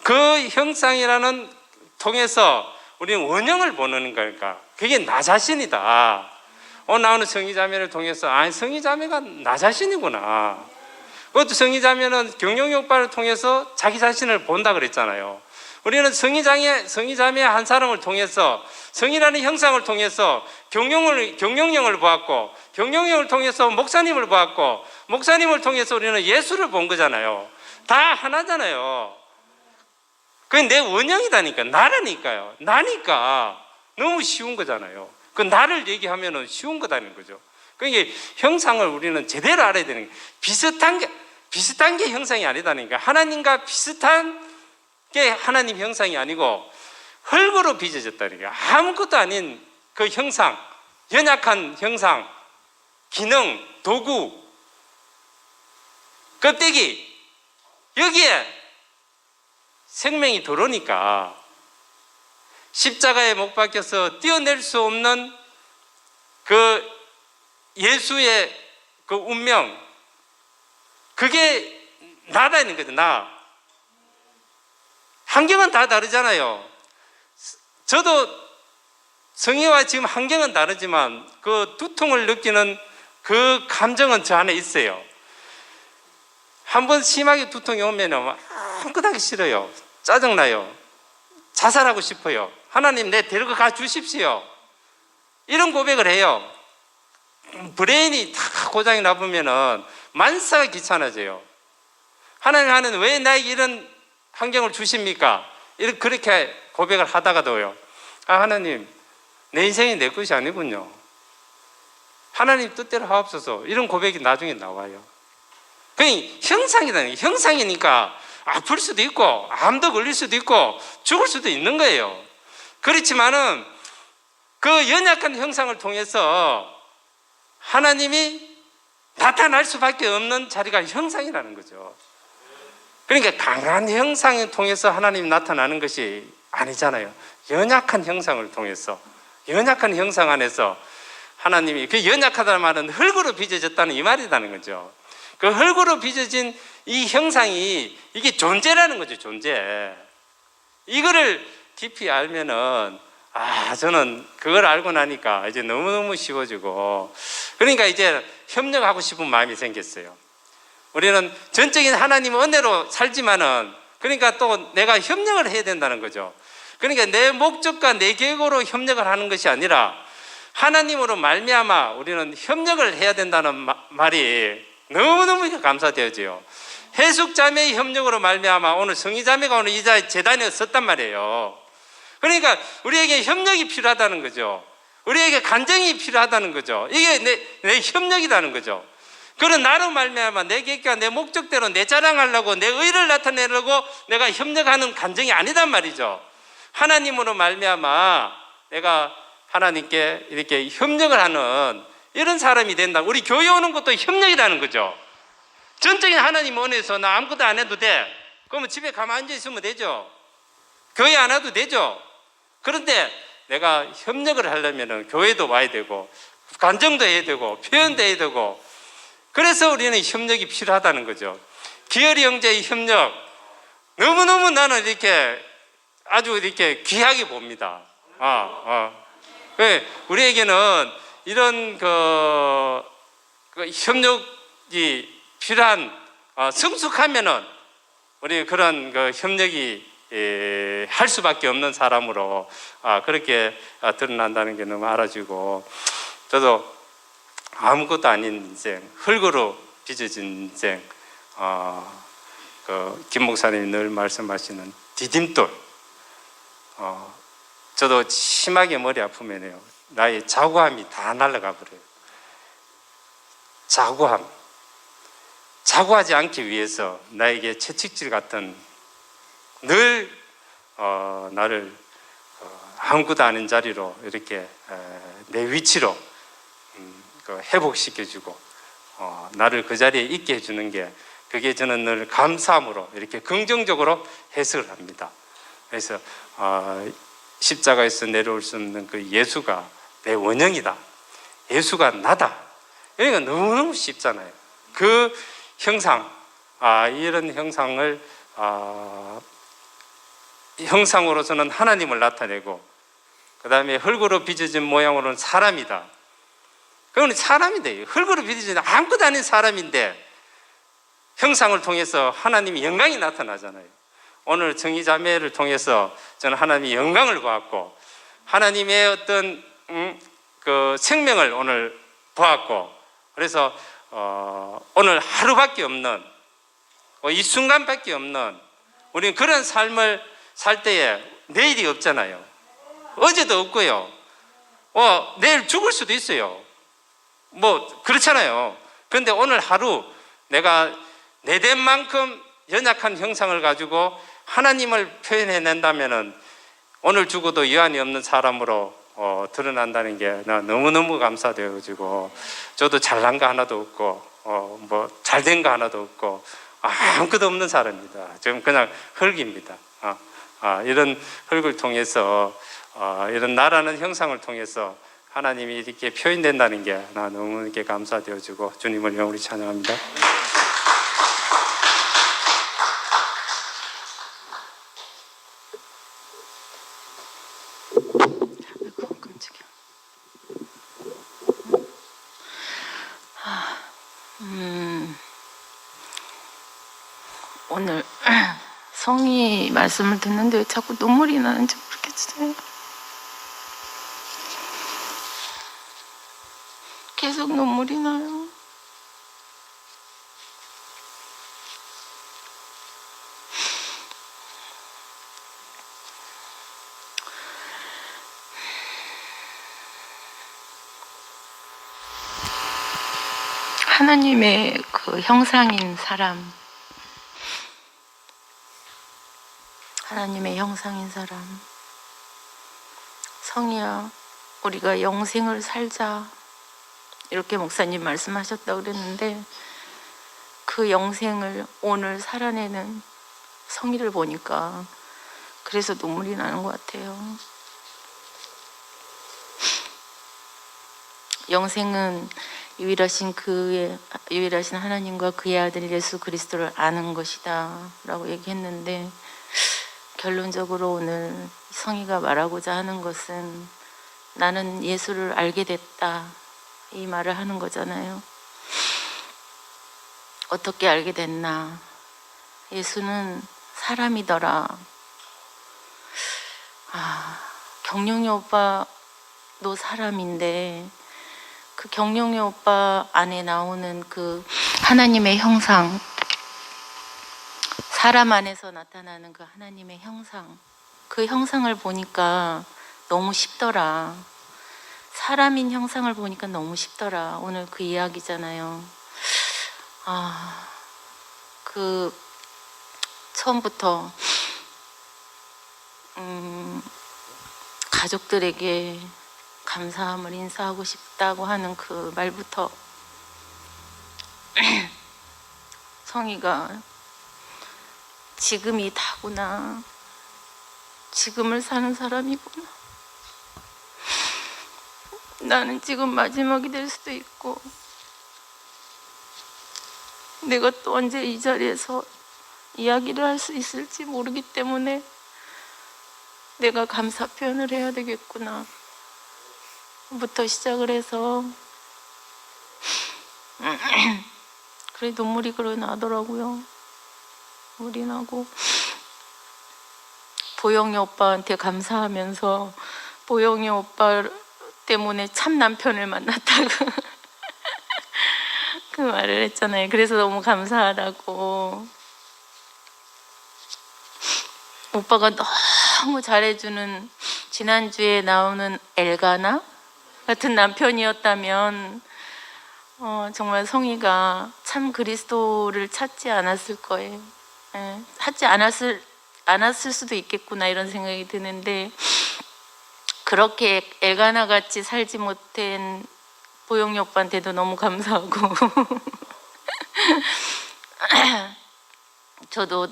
그 형상이라는 통해서 우리는 원형을 보는 거니까 그게 나 자신이다. 오늘 나오는 성희자매를 통해서 성희자매가 나 자신이구나. 그것도 성희자매는 경영효과를 통해서 자기 자신을 본다 그랬잖아요. 우리는 성희자매 한 사람을 통해서 성이라는 형상을 통해서 경영령을 보았고, 경영령을 통해서 목사님을 보았고, 목사님을 통해서 우리는 예수를 본 거잖아요. 다 하나잖아요. 그게 내 원형이다니까, 나라니까요. 나니까 너무 쉬운 거잖아요. 그 나를 얘기하면은 쉬운 거다는 거죠. 그러니까 형상을 우리는 제대로 알아야 되는 게 비슷한 게 형상이 아니다니까. 하나님과 비슷한 게 하나님 형상이 아니고 흙으로 빚어졌다니까. 아무것도 아닌 그 형상, 연약한 형상, 기능, 도구, 껍데기, 여기에 생명이 들어오니까 십자가에 못 박혀서 떼어낼 수 없는 그 예수의 그 운명, 그게 나라는 거죠. 나. 환경은 다 다르잖아요. 저도 성희와 지금 환경은 다르지만 그 두통을 느끼는 그 감정은 저 안에 있어요. 한번 심하게 두통이 오면 아무것도 하기 싫어요. 짜증나요. 자살하고 싶어요. 하나님, 내 데려가 주십시오. 이런 고백을 해요. 브레인이 다 고장이 나보면은 만사가 귀찮아져요. 하나님, 왜 나에게 이런 환경을 주십니까? 그렇게 고백을 하다가도요, 하나님, 내 인생이 내 것이 아니군요. 하나님 뜻대로 하옵소서. 이런 고백이 나중에 나와요. 그러니까 형상이니까 아플 수도 있고 암도 걸릴 수도 있고 죽을 수도 있는 거예요. 그렇지만은 그 연약한 형상을 통해서 하나님이 나타날 수밖에 없는 자리가 형상이라는 거죠. 그러니까 강한 형상을 통해서 하나님이 나타나는 것이 아니잖아요. 연약한 형상을 통해서, 연약한 형상 안에서 하나님이, 그 연약하다는 말은 흙으로 빚어졌다는 이 말이라는 거죠. 그 흙으로 빚어진 이 형상이 이게 존재라는 거죠. 존재. 이거를 깊이 알면은 저는 그걸 알고 나니까 이제 너무너무 쉬워지고, 그러니까 이제 협력하고 싶은 마음이 생겼어요. 우리는 전적인 하나님 은혜로 살지만은, 그러니까 또 내가 협력을 해야 된다는 거죠. 그러니까 내 목적과 내 계획으로 협력을 하는 것이 아니라 하나님으로 말미암아 우리는 협력을 해야 된다는 말이 너무너무 감사되어져요. 해숙자매의 협력으로 말미암아 오늘 성희자매가 오늘 이 재단에 섰단 말이에요. 그러니까 우리에게 협력이 필요하다는 거죠. 우리에게 간정이 필요하다는 거죠. 이게 내 협력이라는 거죠. 그런 나로 말미암아 내 계획과 내 목적대로 내 자랑하려고 내 의를 나타내려고 내가 협력하는 간정이 아니단 말이죠. 하나님으로 말미암아 내가 하나님께 이렇게 협력을 하는 이런 사람이 된다. 우리 교회 오는 것도 협력이라는 거죠. 전적인 하나님 은혜에서 나 아무것도 안 해도 돼. 그러면 집에 가만히 앉아 있으면 되죠. 교회 안 와도 되죠. 그런데 내가 협력을 하려면 교회도 와야 되고 간정도 해야 되고 표현도 해야 되고, 그래서 우리는 협력이 필요하다는 거죠. 기열이 형제의 협력, 너무너무 나는 이렇게 아주 이렇게 귀하게 봅니다. 우리에게는 이런 그 협력이 필요한, 성숙하면은 우리 그런 그 협력이 할 수밖에 없는 사람으로 그렇게 드러난다는 게 너무 알아지고, 저도 아무것도 아닌 인생, 흙으로 빚어진 인생, 김 목사님이 늘 말씀하시는 디딤돌, 저도 심하게 머리 아프면요 나의 자고함이 다 날아가 버려요. 자고하지 않기 위해서 나에게 채찍질 같은 늘 나를 아무것도 아닌 자리로 이렇게 내 위치로 회복시켜주고 나를 그 자리에 있게 해주는 게, 그게 저는 늘 감사함으로 이렇게 긍정적으로 해석을 합니다. 그래서 십자가에서 내려올 수 없는 그 예수가 내 원형이다, 예수가 나다, 여기가 너무너무 쉽잖아요. 그 형상, 이런 형상을 형상으로서는 하나님을 나타내고, 그 다음에 흙으로 빚어진 모양으로는 사람이다. 그건 사람인데, 흙으로 빚어진 아무것도 아닌 사람인데 형상을 통해서 하나님의 영광이 나타나잖아요. 오늘 정의자매를 통해서 저는 하나님의 영광을 보았고, 하나님의 어떤 그 생명을 오늘 보았고, 그래서 오늘 하루밖에 없는, 이 순간밖에 없는, 우리는 그런 삶을 살 때에 내일이 없잖아요. 어제도 없고요. 내일 죽을 수도 있어요. 뭐 그렇잖아요. 그런데 오늘 하루 내가 내 된 만큼 연약한 형상을 가지고 하나님을 표현해낸다면은 오늘 죽어도 여한이 없는 사람으로 드러난다는 게 나 너무너무 감사되어가지고 저도 잘난 거 하나도 없고 뭐 잘된 거 하나도 없고 아무것도 없는 사람입니다. 지금 그냥 흙입니다. 이런 흙을 통해서 이런 나라는 형상을 통해서 하나님이 이렇게 표현된다는 게 나 너무 이렇게 감사되어지고 주님을 영원히 찬양합니다. 아이고, 깜짝이야. 오늘 성이 말씀을 듣는데 왜 자꾸 눈물이 나는지 모르겠어요. 계속 눈물이 나요. 하나님의 그 형상인 사람, 하나님의 형상인 사람, 성이야, 우리가 영생을 살자, 이렇게 목사님 말씀하셨다고 그랬는데, 그 영생을 오늘 살아내는 성의를 보니까 그래서 눈물이 나는 것 같아요. 영생은 유일하신 하나님과 그의 아들 예수 그리스도를 아는 것이다 라고 얘기했는데, 결론적으로 오늘 성의가 말하고자 하는 것은 나는 예수를 알게 됐다, 이 말을 하는 거잖아요. 어떻게 알게 됐나? 예수는 사람이더라. 경룡이 오빠도 사람인데 그 경룡이 오빠 안에 나오는 그 하나님의 형상, 사람 안에서 나타나는 그 하나님의 형상, 그 형상을 보니까 너무 쉽더라. 사람인 형상을 보니까 너무 쉽더라. 오늘 그 이야기잖아요. 그 처음부터 가족들에게 감사함을 인사하고 싶다고 하는 그 말부터 성희가 지금이 다구나, 지금을 사는 사람이구나, 나는 지금 마지막이 될 수도 있고 내가 또 언제 이 자리에서 이야기를 할 수 있을지 모르기 때문에 내가 감사 표현을 해야 되겠구나 부터 시작을 해서 그래 눈물이 그래 나더라고요. 눈물이 나고 보영이 오빠한테 감사하면서 보영이 오빠 때문에 참 남편을 만났다고 그 말을 했잖아요. 그래서 너무 감사하다고. 오빠가 너무 잘해주는, 지난주에 나오는 엘가나 같은 남편이었다면 정말 성희가 참 그리스도를 찾지 않았을 거예요. 찾지 않았을 수도 있겠구나 이런 생각이 드는데, 그렇게 엘가나 같이 살지 못한 보영이 오빠한테도 너무 감사하고 저도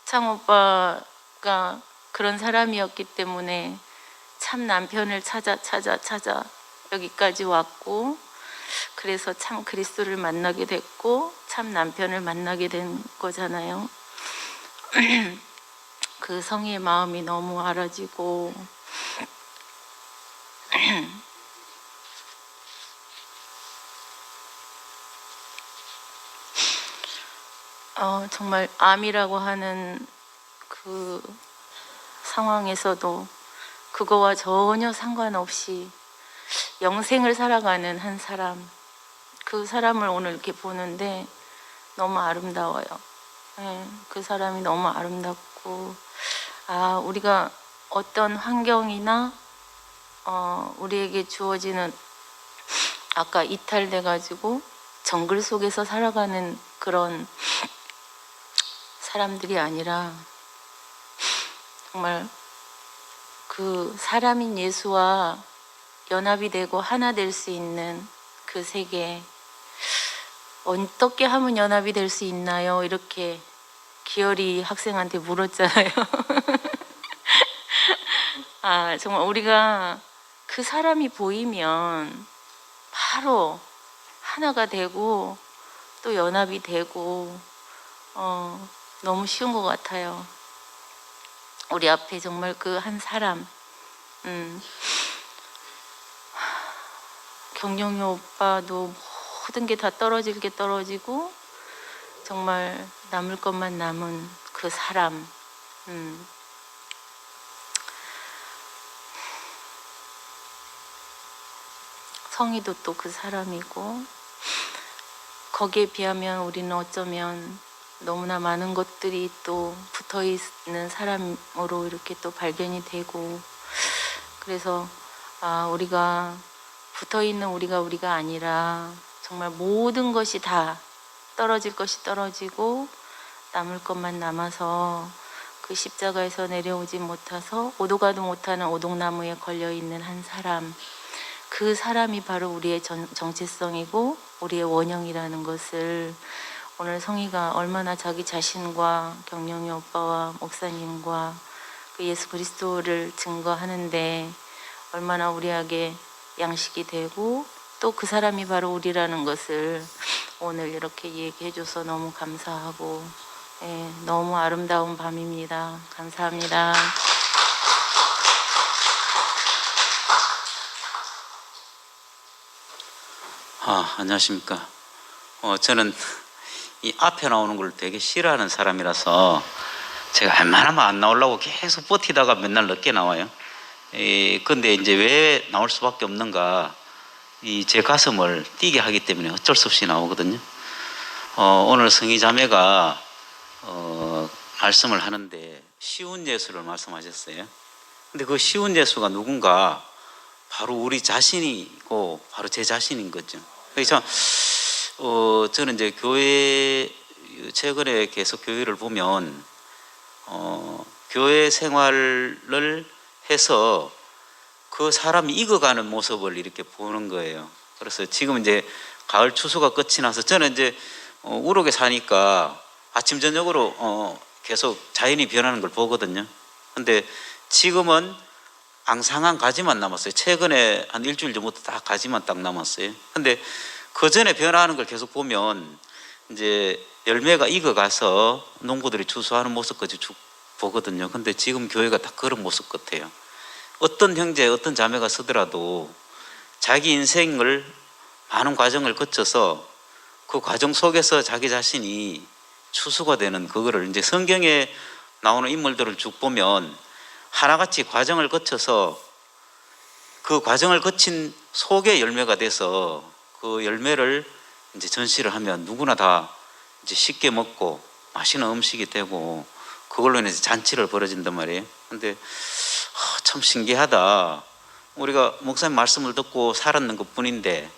창 오빠가 그런 사람이었기 때문에 참 남편을 찾아 여기까지 왔고, 그래서 참 그리스도를 만나게 됐고 참 남편을 만나게 된 거잖아요. 그 성희의 마음이 너무 알아지고 정말 암이라고 하는 그 상황에서도 그거와 전혀 상관없이 영생을 살아가는 한 사람, 그 사람을 오늘 이렇게 보는데 너무 아름다워요. 그 사람이 너무 아름답고, 우리가 어떤 환경이나 우리에게 주어지는 아까 이탈돼 가지고 정글 속에서 살아가는 그런 사람들이 아니라 정말 그 사람인 예수와 연합이 되고 하나 될 수 있는 그 세계, 어떻게 하면 연합이 될 수 있나요? 이렇게 기열이 학생한테 물었잖아요. 아, 정말 우리가 그 사람이 보이면 바로 하나가 되고 또 연합이 되고 너무 쉬운 것 같아요. 우리 앞에 정말 그 한 사람, 경영이 오빠도 모든 게 다 떨어질 게 떨어지고 정말 남을 것만 남은 그 사람, 성희도 또 그 사람이고, 거기에 비하면 우리는 어쩌면 너무나 많은 것들이 또 붙어 있는 사람으로 이렇게 또 발견이 되고, 그래서 우리가 붙어 있는 우리가 아니라 정말 모든 것이 다 떨어질 것이 떨어지고 남을 것만 남아서 그 십자가에서 내려오지 못해서 오도 가도 못하는 오동나무에 걸려 있는 한 사람, 그 사람이 바로 우리의 정체성이고 우리의 원형이라는 것을 오늘 성희가 얼마나 자기 자신과 경영이 오빠와 목사님과 그 예수 그리스도를 증거하는데 얼마나 우리에게 양식이 되고 또 그 사람이 바로 우리라는 것을 오늘 이렇게 얘기해줘서 너무 감사하고, 너무 아름다운 밤입니다. 감사합니다. 안녕하십니까. 저는 이 앞에 나오는 걸 되게 싫어하는 사람이라서 제가 웬만하면 안 나오려고 계속 버티다가 맨날 늦게 나와요. 근데 이제 왜 나올 수밖에 없는가, 이 제 가슴을 뛰게 하기 때문에 어쩔 수 없이 나오거든요. 오늘 성희 자매가 말씀을 하는데 쉬운 예수를 말씀하셨어요. 근데 그 쉬운 예수가 누군가, 바로 우리 자신이고 바로 제 자신인 거죠. 그래서 저는 이제 최근에 계속 교회를 보면 교회 생활을 해서 그 사람이 익어가는 모습을 이렇게 보는 거예요. 그래서 지금 이제 가을 추수가 끝이 나서 저는 이제 우럭에 사니까 아침 저녁으로 계속 자연이 변하는 걸 보거든요. 근데 지금은 앙상한 가지만 남았어요. 최근에 한 일주일 전부터 다 가지만 딱 남았어요. 근데 그 전에 변화하는 걸 계속 보면 이제 열매가 익어가서 농부들이 추수하는 모습까지 쭉 보거든요. 근데 지금 교회가 딱 그런 모습 같아요. 어떤 형제, 어떤 자매가 쓰더라도 자기 인생을 많은 과정을 거쳐서 그 과정 속에서 자기 자신이 추수가 되는 그거를 이제 성경에 나오는 인물들을 쭉 보면 하나같이 과정을 거쳐서 그 과정을 거친 속에 열매가 돼서 그 열매를 이제 전시를 하면 누구나 다 이제 쉽게 먹고 맛있는 음식이 되고 그걸로 인해서 잔치를 벌어진단 말이에요. 근데 참 신기하다. 우리가 목사님 말씀을 듣고 살았는 것 뿐인데,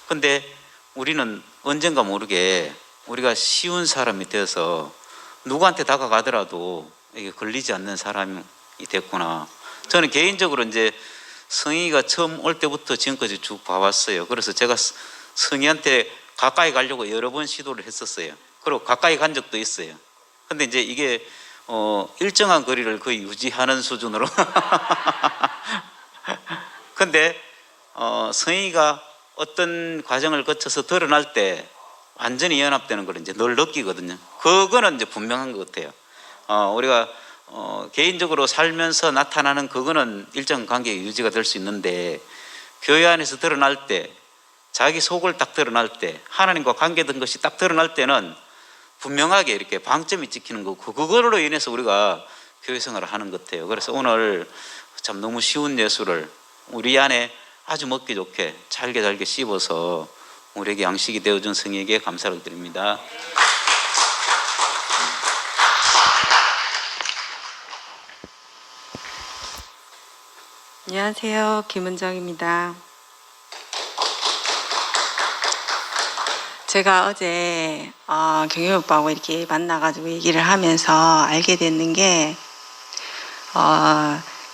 근데 우리는 언젠가 모르게 우리가 쉬운 사람이 되어서 누구한테 다가가더라도 이게 걸리지 않는 사람이 됐구나. 저는 개인적으로 이제 성희가 처음 올 때부터 지금까지 쭉 봐왔어요. 그래서 제가 성희한테 가까이 가려고 여러 번 시도를 했었어요. 그리고 가까이 간 적도 있어요. 근데 이제 이게 일정한 거리를 거의 유지하는 수준으로 근데 성희가 어떤 과정을 거쳐서 드러날 때 완전히 연합되는 걸 이제 늘 느끼거든요. 그거는 이제 분명한 것 같아요. 우리가 개인적으로 살면서 나타나는 그거는 일정 관계의 유지가 될 수 있는데, 교회 안에서 드러날 때, 자기 속을 딱 드러날 때, 하나님과 관계된 것이 딱 드러날 때는 분명하게 이렇게 방점이 찍히는 거고, 그걸로 인해서 우리가 교회 생활을 하는 것 같아요. 그래서 오늘 참 너무 쉬운 예수를 우리 안에 아주 먹기 좋게 잘게 씹어서 우리에게 양식이 되어준 성희에게 감사를 드립니다. 안녕하세요. 김은정입니다. 제가 어제 경희 오빠하고 이렇게 만나가지고 얘기를 하면서 알게 됐는 게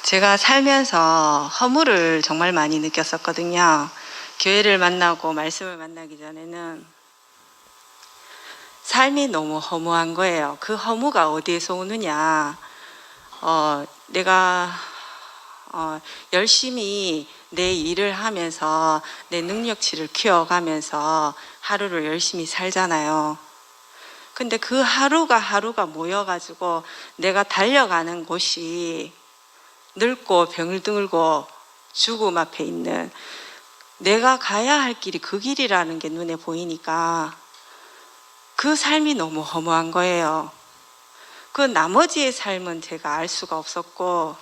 제가 살면서 허물을 정말 많이 느꼈었거든요. 교회를 만나고 말씀을 만나기 전에는 삶이 너무 허무한 거예요. 그 허무가 어디에서 오느냐. 내가 열심히 내 일을 하면서 내 능력치를 키워가면서 하루를 열심히 살잖아요. 근데 그 하루가 모여가지고 내가 달려가는 곳이 늙고 병을 들고 죽음 앞에 있는 내가 가야 할 길이 그 길이라는 게 눈에 보이니까 그 삶이 너무 허무한 거예요. 그 나머지의 삶은 제가 알 수가 없었고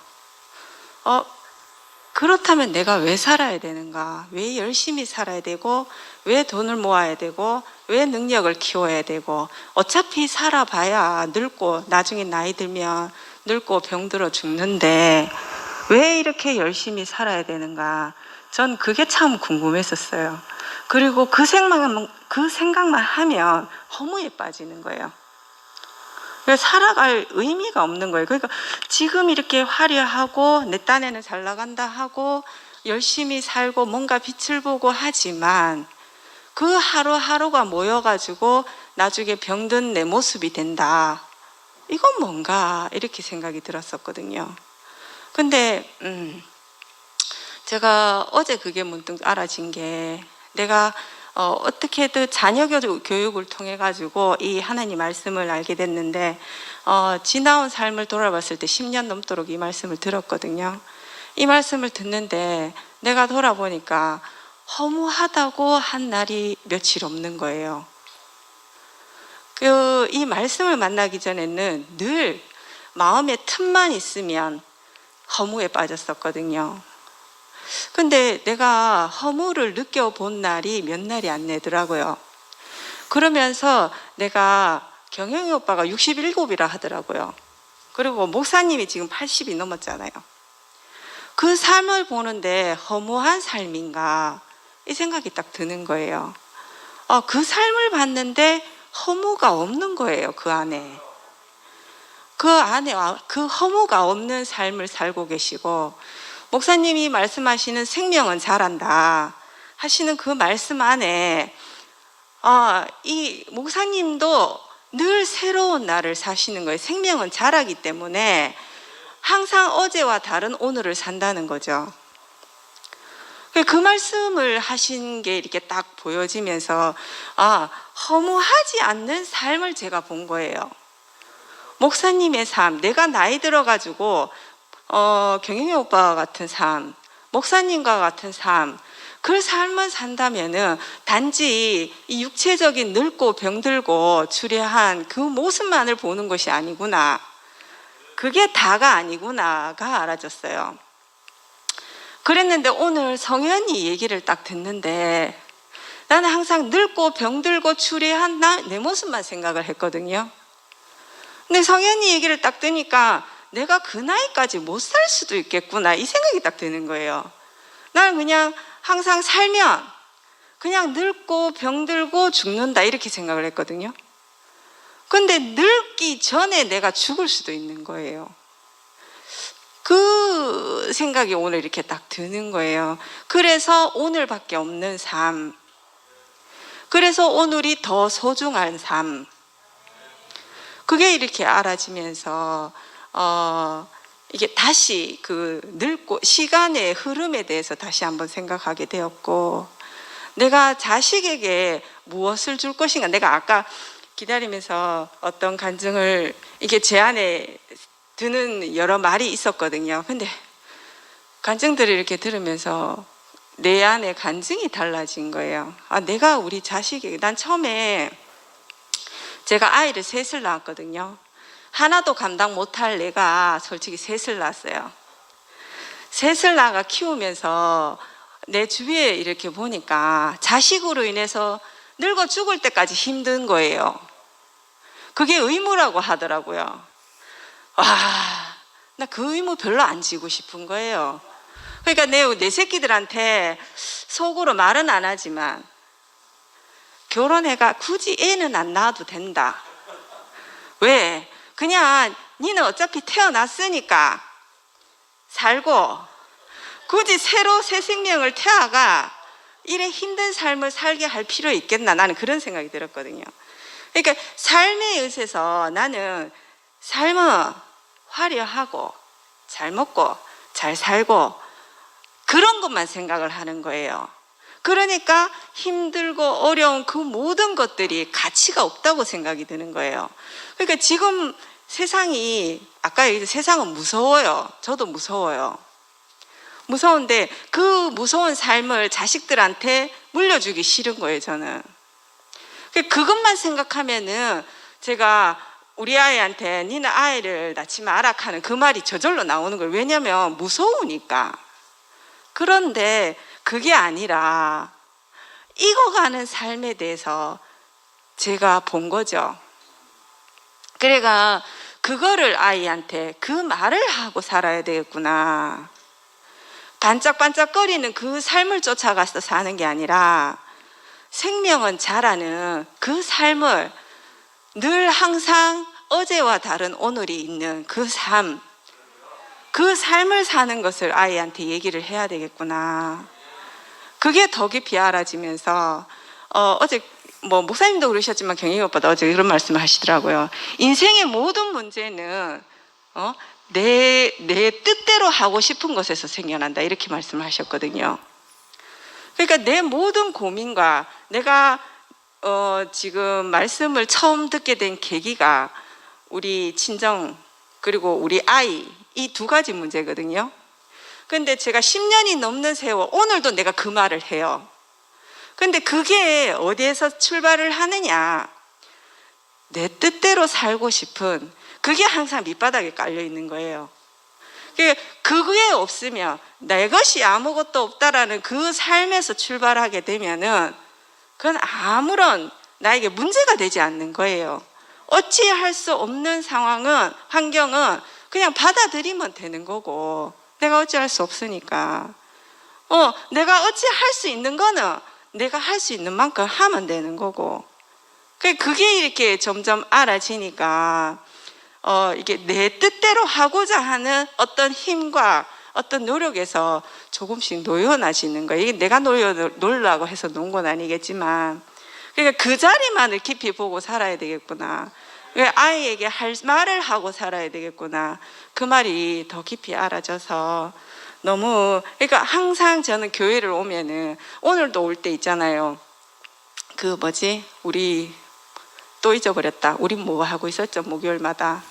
그렇다면 내가 왜 살아야 되는가? 왜 열심히 살아야 되고 왜 돈을 모아야 되고 왜 능력을 키워야 되고 어차피 살아봐야 늙고 나중에 나이 들면 늙고 병들어 죽는데 왜 이렇게 열심히 살아야 되는가? 전 그게 참 궁금했었어요. 그리고 그 생각만 하면 허무에 빠지는 거예요. 살아갈 의미가 없는 거예요. 그러니까 지금 이렇게 화려하고 내 딴에는 잘 나간다 하고 열심히 살고 뭔가 빛을 보고 하지만 그 하루하루가 모여가지고 나중에 병든 내 모습이 된다. 이건 뭔가 이렇게 생각이 들었었거든요. 근데 제가 어제 그게 문득 알아진 게 내가 어떻게든 자녀 교육을 통해 가지고 이 하나님 말씀을 알게 됐는데 지나온 삶을 돌아봤을 때 10년 넘도록 이 말씀을 들었거든요. 이 말씀을 듣는데 내가 돌아보니까 허무하다고 한 날이 며칠 없는 거예요. 이 말씀을 만나기 전에는 늘 마음에 틈만 있으면 허무에 빠졌었거든요. 근데 내가 허무를 느껴본 날이 몇 날이 안 되더라고요. 그러면서 내가 경영이 오빠가 67이라 하더라고요. 그리고 목사님이 지금 80이 넘었잖아요. 그 삶을 보는데 허무한 삶인가 이 생각이 딱 드는 거예요. 그 삶을 봤는데 허무가 없는 거예요. 그 안에 그 허무가 없는 삶을 살고 계시고 목사님이 말씀하시는 생명은 자란다 하시는 그 말씀 안에 이 목사님도 늘 새로운 날을 사시는 거예요. 생명은 자라기 때문에 항상 어제와 다른 오늘을 산다는 거죠. 그 말씀을 하신 게 이렇게 딱 보여지면서 허무하지 않는 삶을 제가 본 거예요. 목사님의 삶, 내가 나이 들어가지고 경영이 오빠와 같은 삶, 목사님과 같은 삶, 그 삶을 산다면은 단지 이 육체적인 늙고 병들고 추레한 그 모습만을 보는 것이 아니구나. 그게 다가 아니구나가 알아졌어요. 그랬는데 오늘 성현이 얘기를 딱 듣는데 나는 항상 늙고 병들고 추레한 내 모습만 생각을 했거든요. 근데 성현이 얘기를 딱 듣니까 내가 그 나이까지 못 살 수도 있겠구나 이 생각이 딱 드는 거예요. 나는 그냥 항상 살면 그냥 늙고 병들고 죽는다 이렇게 생각을 했거든요. 근데 늙기 전에 내가 죽을 수도 있는 거예요. 그 생각이 오늘 이렇게 딱 드는 거예요. 그래서 오늘밖에 없는 삶, 그래서 오늘이 더 소중한 삶, 그게 이렇게 알아지면서 이게 다시 그 늙고 시간의 흐름에 대해서 다시 한번 생각하게 되었고, 내가 자식에게 무엇을 줄 것인가. 내가 아까 기다리면서 어떤 간증을 이게 제 안에 드는 여러 말이 있었거든요. 근데 간증들을 이렇게 들으면서 내 안에 간증이 달라진 거예요. 내가 우리 자식에게, 난 처음에 제가 아이를 셋을 낳았거든요. 하나도 감당 못할 내가 솔직히 셋을 낳았어요. 셋을 낳아 키우면서 내 주위에 이렇게 보니까 자식으로 인해서 늙어 죽을 때까지 힘든 거예요. 그게 의무라고 하더라고요. 나 그 의무 별로 안 지고 싶은 거예요. 그러니까 내 새끼들한테 속으로 말은 안 하지만 결혼해가 굳이 애는 안 낳아도 된다. 왜? 그냥 니는 어차피 태어났으니까 살고 굳이 새로 새 생명을 태아가 이래 힘든 삶을 살게 할 필요 있겠나, 나는 그런 생각이 들었거든요. 그러니까 삶에 의해서 나는 삶은 화려하고 잘 먹고 잘 살고 그런 것만 생각을 하는 거예요. 그러니까 힘들고 어려운 그 모든 것들이 가치가 없다고 생각이 드는 거예요. 그러니까 지금 세상이, 아까 얘기했던 세상은 무서워요. 저도 무서워요. 무서운데 그 무서운 삶을 자식들한테 물려주기 싫은 거예요, 저는. 그것만 생각하면은 제가 우리 아이한테 니는 아이를 낳지 마라 하는 그 말이 저절로 나오는 거예요. 왜냐면 무서우니까. 그런데 그게 아니라 익어가는 삶에 대해서 제가 본 거죠. 그러니까 그거를 아이한테 그 말을 하고 살아야 되겠구나. 반짝반짝거리는 그 삶을 쫓아가서 사는 게 아니라 생명은 자라는 그 삶을 늘 항상 어제와 다른 오늘이 있는 그 삶, 그 삶을 사는 것을 아이한테 얘기를 해야 되겠구나. 그게 더 깊이 알아지면서 어제 뭐 목사님도 그러셨지만 경희 오빠도 어제 이런 말씀을 하시더라고요. 인생의 모든 문제는 내 뜻대로 하고 싶은 것에서 생겨난다, 이렇게 말씀을 하셨거든요. 그러니까 내 모든 고민과 내가 지금 말씀을 처음 듣게 된 계기가 우리 친정 그리고 우리 아이, 이 두 가지 문제거든요. 근데 제가 10년이 넘는 세월 오늘도 내가 그 말을 해요. 근데 그게 어디에서 출발을 하느냐, 내 뜻대로 살고 싶은 그게 항상 밑바닥에 깔려 있는 거예요. 그게 없으면 내 것이 아무것도 없다라는 그 삶에서 출발하게 되면은 그건 아무런 나에게 문제가 되지 않는 거예요. 어찌할 수 없는 상황은, 환경은 그냥 받아들이면 되는 거고, 내가 어찌할 수 없으니까 내가 어찌할 수 있는 거는 내가 할 수 있는 만큼 하면 되는 거고, 그게 이렇게 점점 알아지니까 이게 내 뜻대로 하고자 하는 어떤 힘과 어떤 노력에서 조금씩 놓여나지는 거예요. 이게 내가 놀라고 해서 놓은 건 아니겠지만, 그러니까 그 자리만을 깊이 보고 살아야 되겠구나. 아이에게 할 말을 하고 살아야 되겠구나. 그 말이 더 깊이 알아져서 너무, 그러니까 항상 저는 교회를 오면은, 오늘도 올 때 있잖아요. 그 뭐지? 우리 또 잊어버렸다. 우리 뭐 하고 있었죠? 목요일마다.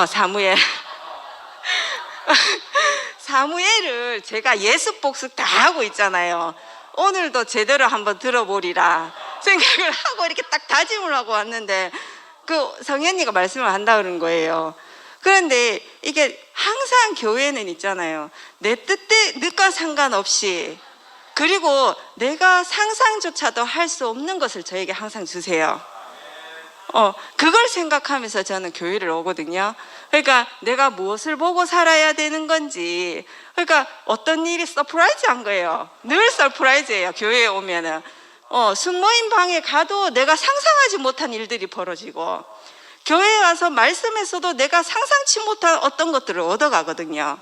사무엘. 사무엘을 제가 예습 복습 다 하고 있잖아요. 오늘도 제대로 한번 들어보리라 생각을 하고 이렇게 딱 다짐을 하고 왔는데 그 성현이가 말씀을 한다 그런 거예요. 그런데 이게 항상 교회는 있잖아요. 내 뜻과 상관없이, 그리고 내가 상상조차도 할 수 없는 것을 저에게 항상 주세요. 그걸 생각하면서 저는 교회를 오거든요. 그러니까 내가 무엇을 보고 살아야 되는 건지, 그러니까 어떤 일이 서프라이즈한 거예요. 늘 서프라이즈예요. 교회에 오면은 숙모임 방에 가도 내가 상상하지 못한 일들이 벌어지고, 교회에 와서 말씀에서도 내가 상상치 못한 어떤 것들을 얻어가거든요.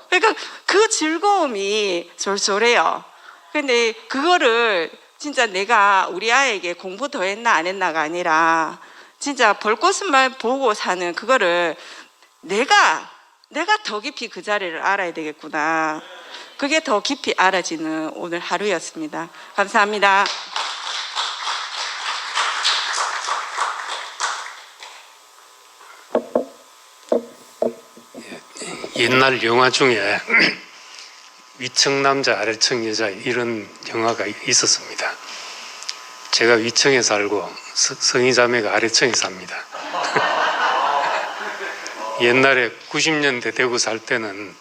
그러니까 그 즐거움이 졸졸해요. 근데 그거를 진짜 내가 우리 아이에게 공부 더 했나 안 했나가 아니라 진짜 벌꽃만 보고 사는 그거를 내가 더 깊이 그 자리를 알아야 되겠구나. 그게 더 깊이 알아지는 오늘 하루였습니다. 감사합니다. 옛날 영화 중에 위층 남자 아래층 여자 이런 영화가 있었습니다. 제가 위층에 살고 성희자매가 아래층에 삽니다. 옛날에 90년대 대구 살 때는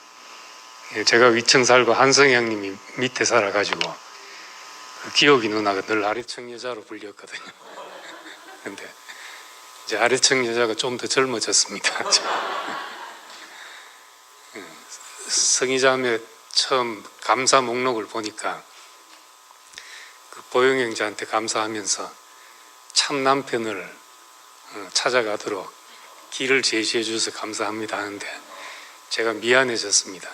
제가 위층 살고 한성희 형님이 밑에 살아가지고 기옥이 누나가 늘 아래층 여자로 불렸거든요. 근데 이제 아래층 여자가 좀 더 젊어졌습니다. 성희자매 처음 감사 목록을 보니까 그 보영 형제한테 감사하면서 참 남편을 찾아가도록 길을 제시해 주셔서 감사합니다 하는데 제가 미안해졌습니다.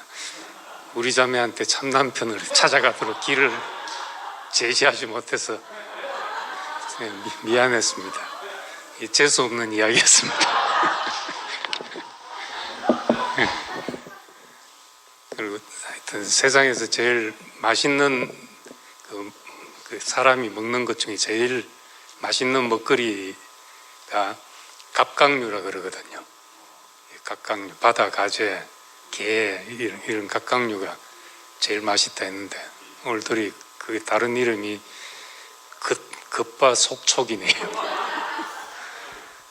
우리 자매한테 참 남편을 찾아가도록 길을 제시하지 못해서 미안했습니다. 재수 없는 이야기였습니다. 그리고 하여튼 세상에서 제일 맛있는 그 사람이 먹는 것 중에 제일 맛있는 먹거리가 갑각류라 그러거든요. 갑각류, 바다 가재, 게 이런 갑각류가 제일 맛있다 했는데 오늘들이 그게 다른 이름이 겉바속촉이네요.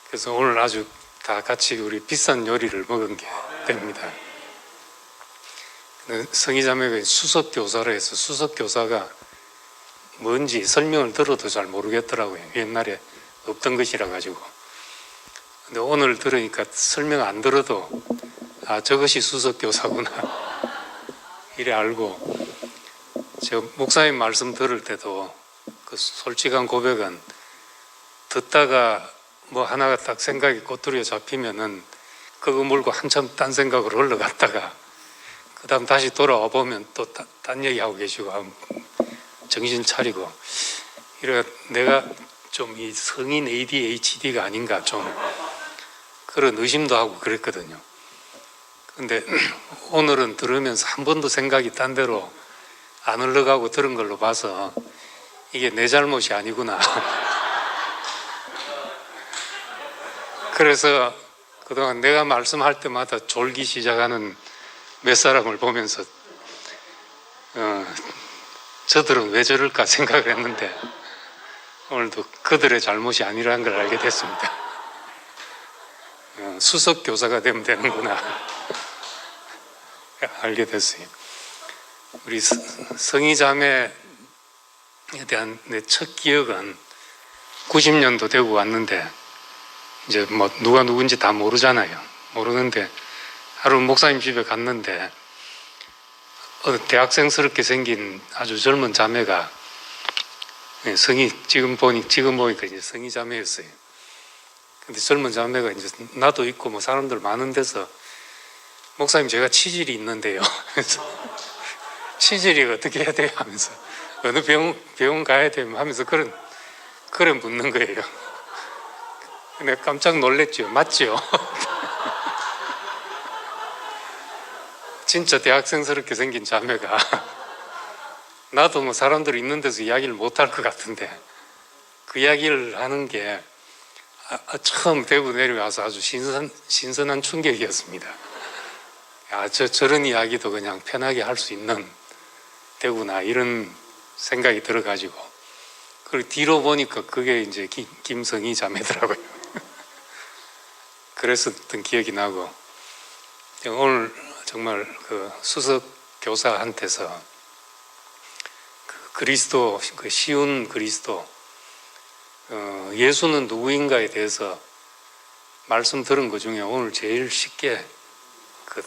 그래서 오늘 아주 다 같이 우리 비싼 요리를 먹은 게 됩니다. 성의자매가 수석교사라 해서 수석교사가 뭔지 설명을 들어도 잘 모르겠더라고요. 옛날에 없던 것이라 가지고. 근데 오늘 들으니까 설명 안 들어도 아, 저것이 수석교사구나 이래 알고, 제가 목사님 말씀 들을 때도 그 솔직한 고백은 듣다가 뭐 하나가 딱 생각이 꼬투리에 잡히면은 그거 물고 한참 딴 생각으로 흘러갔다가 그 다음 다시 돌아와 보면 또 딴 얘기하고 계시고 정신 차리고 이래 내가 좀 이 성인 ADHD가 아닌가 좀 그런 의심도 하고 그랬거든요. 근데 오늘은 들으면서 한 번도 생각이 딴 데로 안 흘러가고 들은 걸로 봐서 이게 내 잘못이 아니구나. 그래서 그동안 내가 말씀할 때마다 졸기 시작하는 몇 사람을 보면서 저들은 왜 저럴까 생각을 했는데 오늘도 그들의 잘못이 아니라는 걸 알게 됐습니다. 수석 교사가 되면 되는구나 알게 됐어요. 우리 성의자매에 대한 내 첫 기억은 90년도 되고 왔는데 이제 뭐 누가 누군지 다 모르잖아요. 모르는데 하루 목사님 집에 갔는데 대학생스럽게 생긴 아주 젊은 자매가 지금 보니까 이제 성의 자매였어요. 근데 젊은 자매가 이제 나도 있고 뭐 사람들 많은 데서 목사님 제가 치질이 있는데요. 그래서 치질이 어떻게 해야 돼요? 하면서 어느 병원 가야 돼요? 하면서 그런 묻는 거예요. 근데 깜짝 놀랬죠. 맞죠? 진짜 대학생스럽게 생긴 자매가 나도 뭐 사람들 있는 데서 이야기를 못할 것 같은데 그 이야기를 하는 게 처음 대구 내려와서 아주 신선한 충격이었습니다. 저런 이야기도 그냥 편하게 할 수 있는 대구나 이런 생각이 들어가지고, 그리고 뒤로 보니까 그게 이제 김성희 자매더라고요. 그랬었던 기억이 나고, 오늘 정말 그 수석 교사한테서 그 그리스도, 그 쉬운 그리스도, 예수는 누구인가에 대해서 말씀 들은 것 중에 오늘 제일 쉽게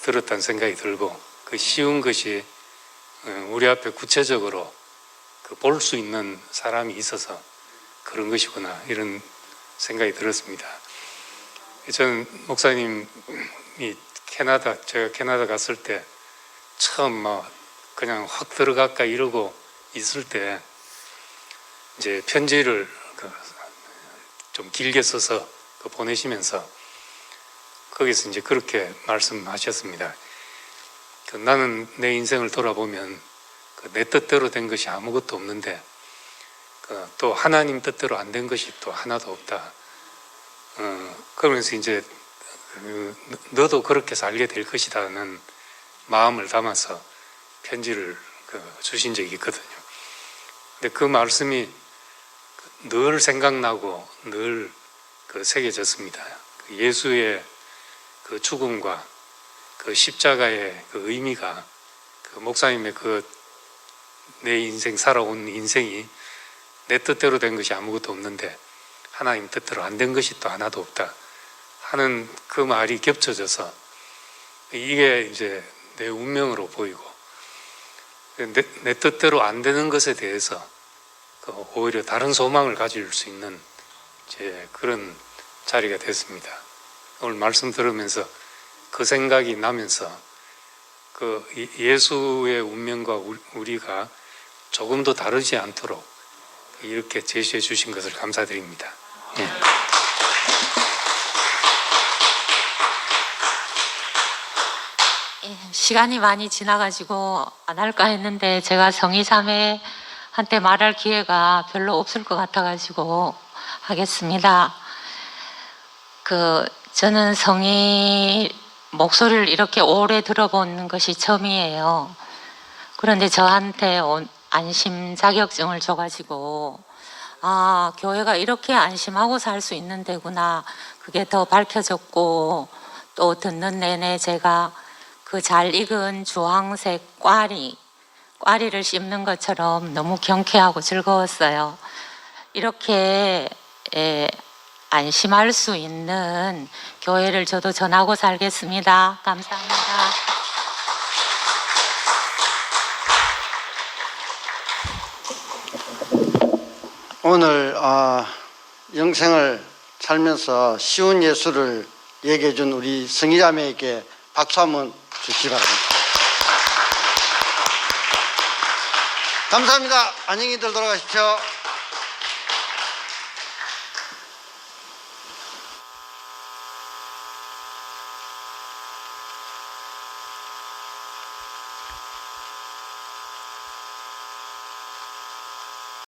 들었다는 생각이 들고, 그 쉬운 것이 우리 앞에 구체적으로 볼 수 있는 사람이 있어서 그런 것이구나 이런 생각이 들었습니다. 저는 목사님이 제가 캐나다 갔을 때 처음 막 그냥 확 들어갈까 이러고 있을 때 이제 편지를 좀 길게 써서 보내시면서 거기서 이제 그렇게 말씀하셨습니다. 나는 내 인생을 돌아보면 내 뜻대로 된 것이 아무것도 없는데 또 하나님 뜻대로 안 된 것이 또 하나도 없다. 그러면서 이제 너도 그렇게 살게 될 것이다는 마음을 담아서 편지를 주신 적이 있거든요. 근데 그 말씀이 늘 생각나고 늘 새겨졌습니다. 예수의 그 죽음과 그 십자가의 그 의미가 목사님의 내 인생 살아온 인생이 내 뜻대로 된 것이 아무것도 없는데 하나님 뜻대로 안 된 것이 또 하나도 없다 하는 그 말이 겹쳐져서 이게 이제 내 운명으로 보이고, 내 뜻대로 안 되는 것에 대해서 오히려 다른 소망을 가질 수 있는 이제 그런 자리가 됐습니다. 오늘 말씀 들으면서 그 생각이 나면서 그 예수의 운명과 우리가 조금도 다르지 않도록 이렇게 제시해 주신 것을 감사드립니다. 예. 시간이 많이 지나가지고 안 할까 했는데 제가 성희자매한테 말할 기회가 별로 없을 것 같아가지고 하겠습니다. 저는 성희 목소리를 이렇게 오래 들어본 것이 처음이에요. 그런데 저한테 안심 자격증을 줘가지고 교회가 이렇게 안심하고 살 수 있는 데구나, 그게 더 밝혀졌고, 또 듣는 내내 제가 그 잘 익은 주황색 꽈리를 씹는 것처럼 너무 경쾌하고 즐거웠어요. 이렇게 안심할 수 있는 교회를 저도 전하고 살겠습니다. 감사합니다. 오늘 영생을 살면서 쉬운 예수를 얘기해 준 우리 성희자매에게 박수 한번 주시기 바랍니다. 감사합니다. 안녕히들 돌아가십시오.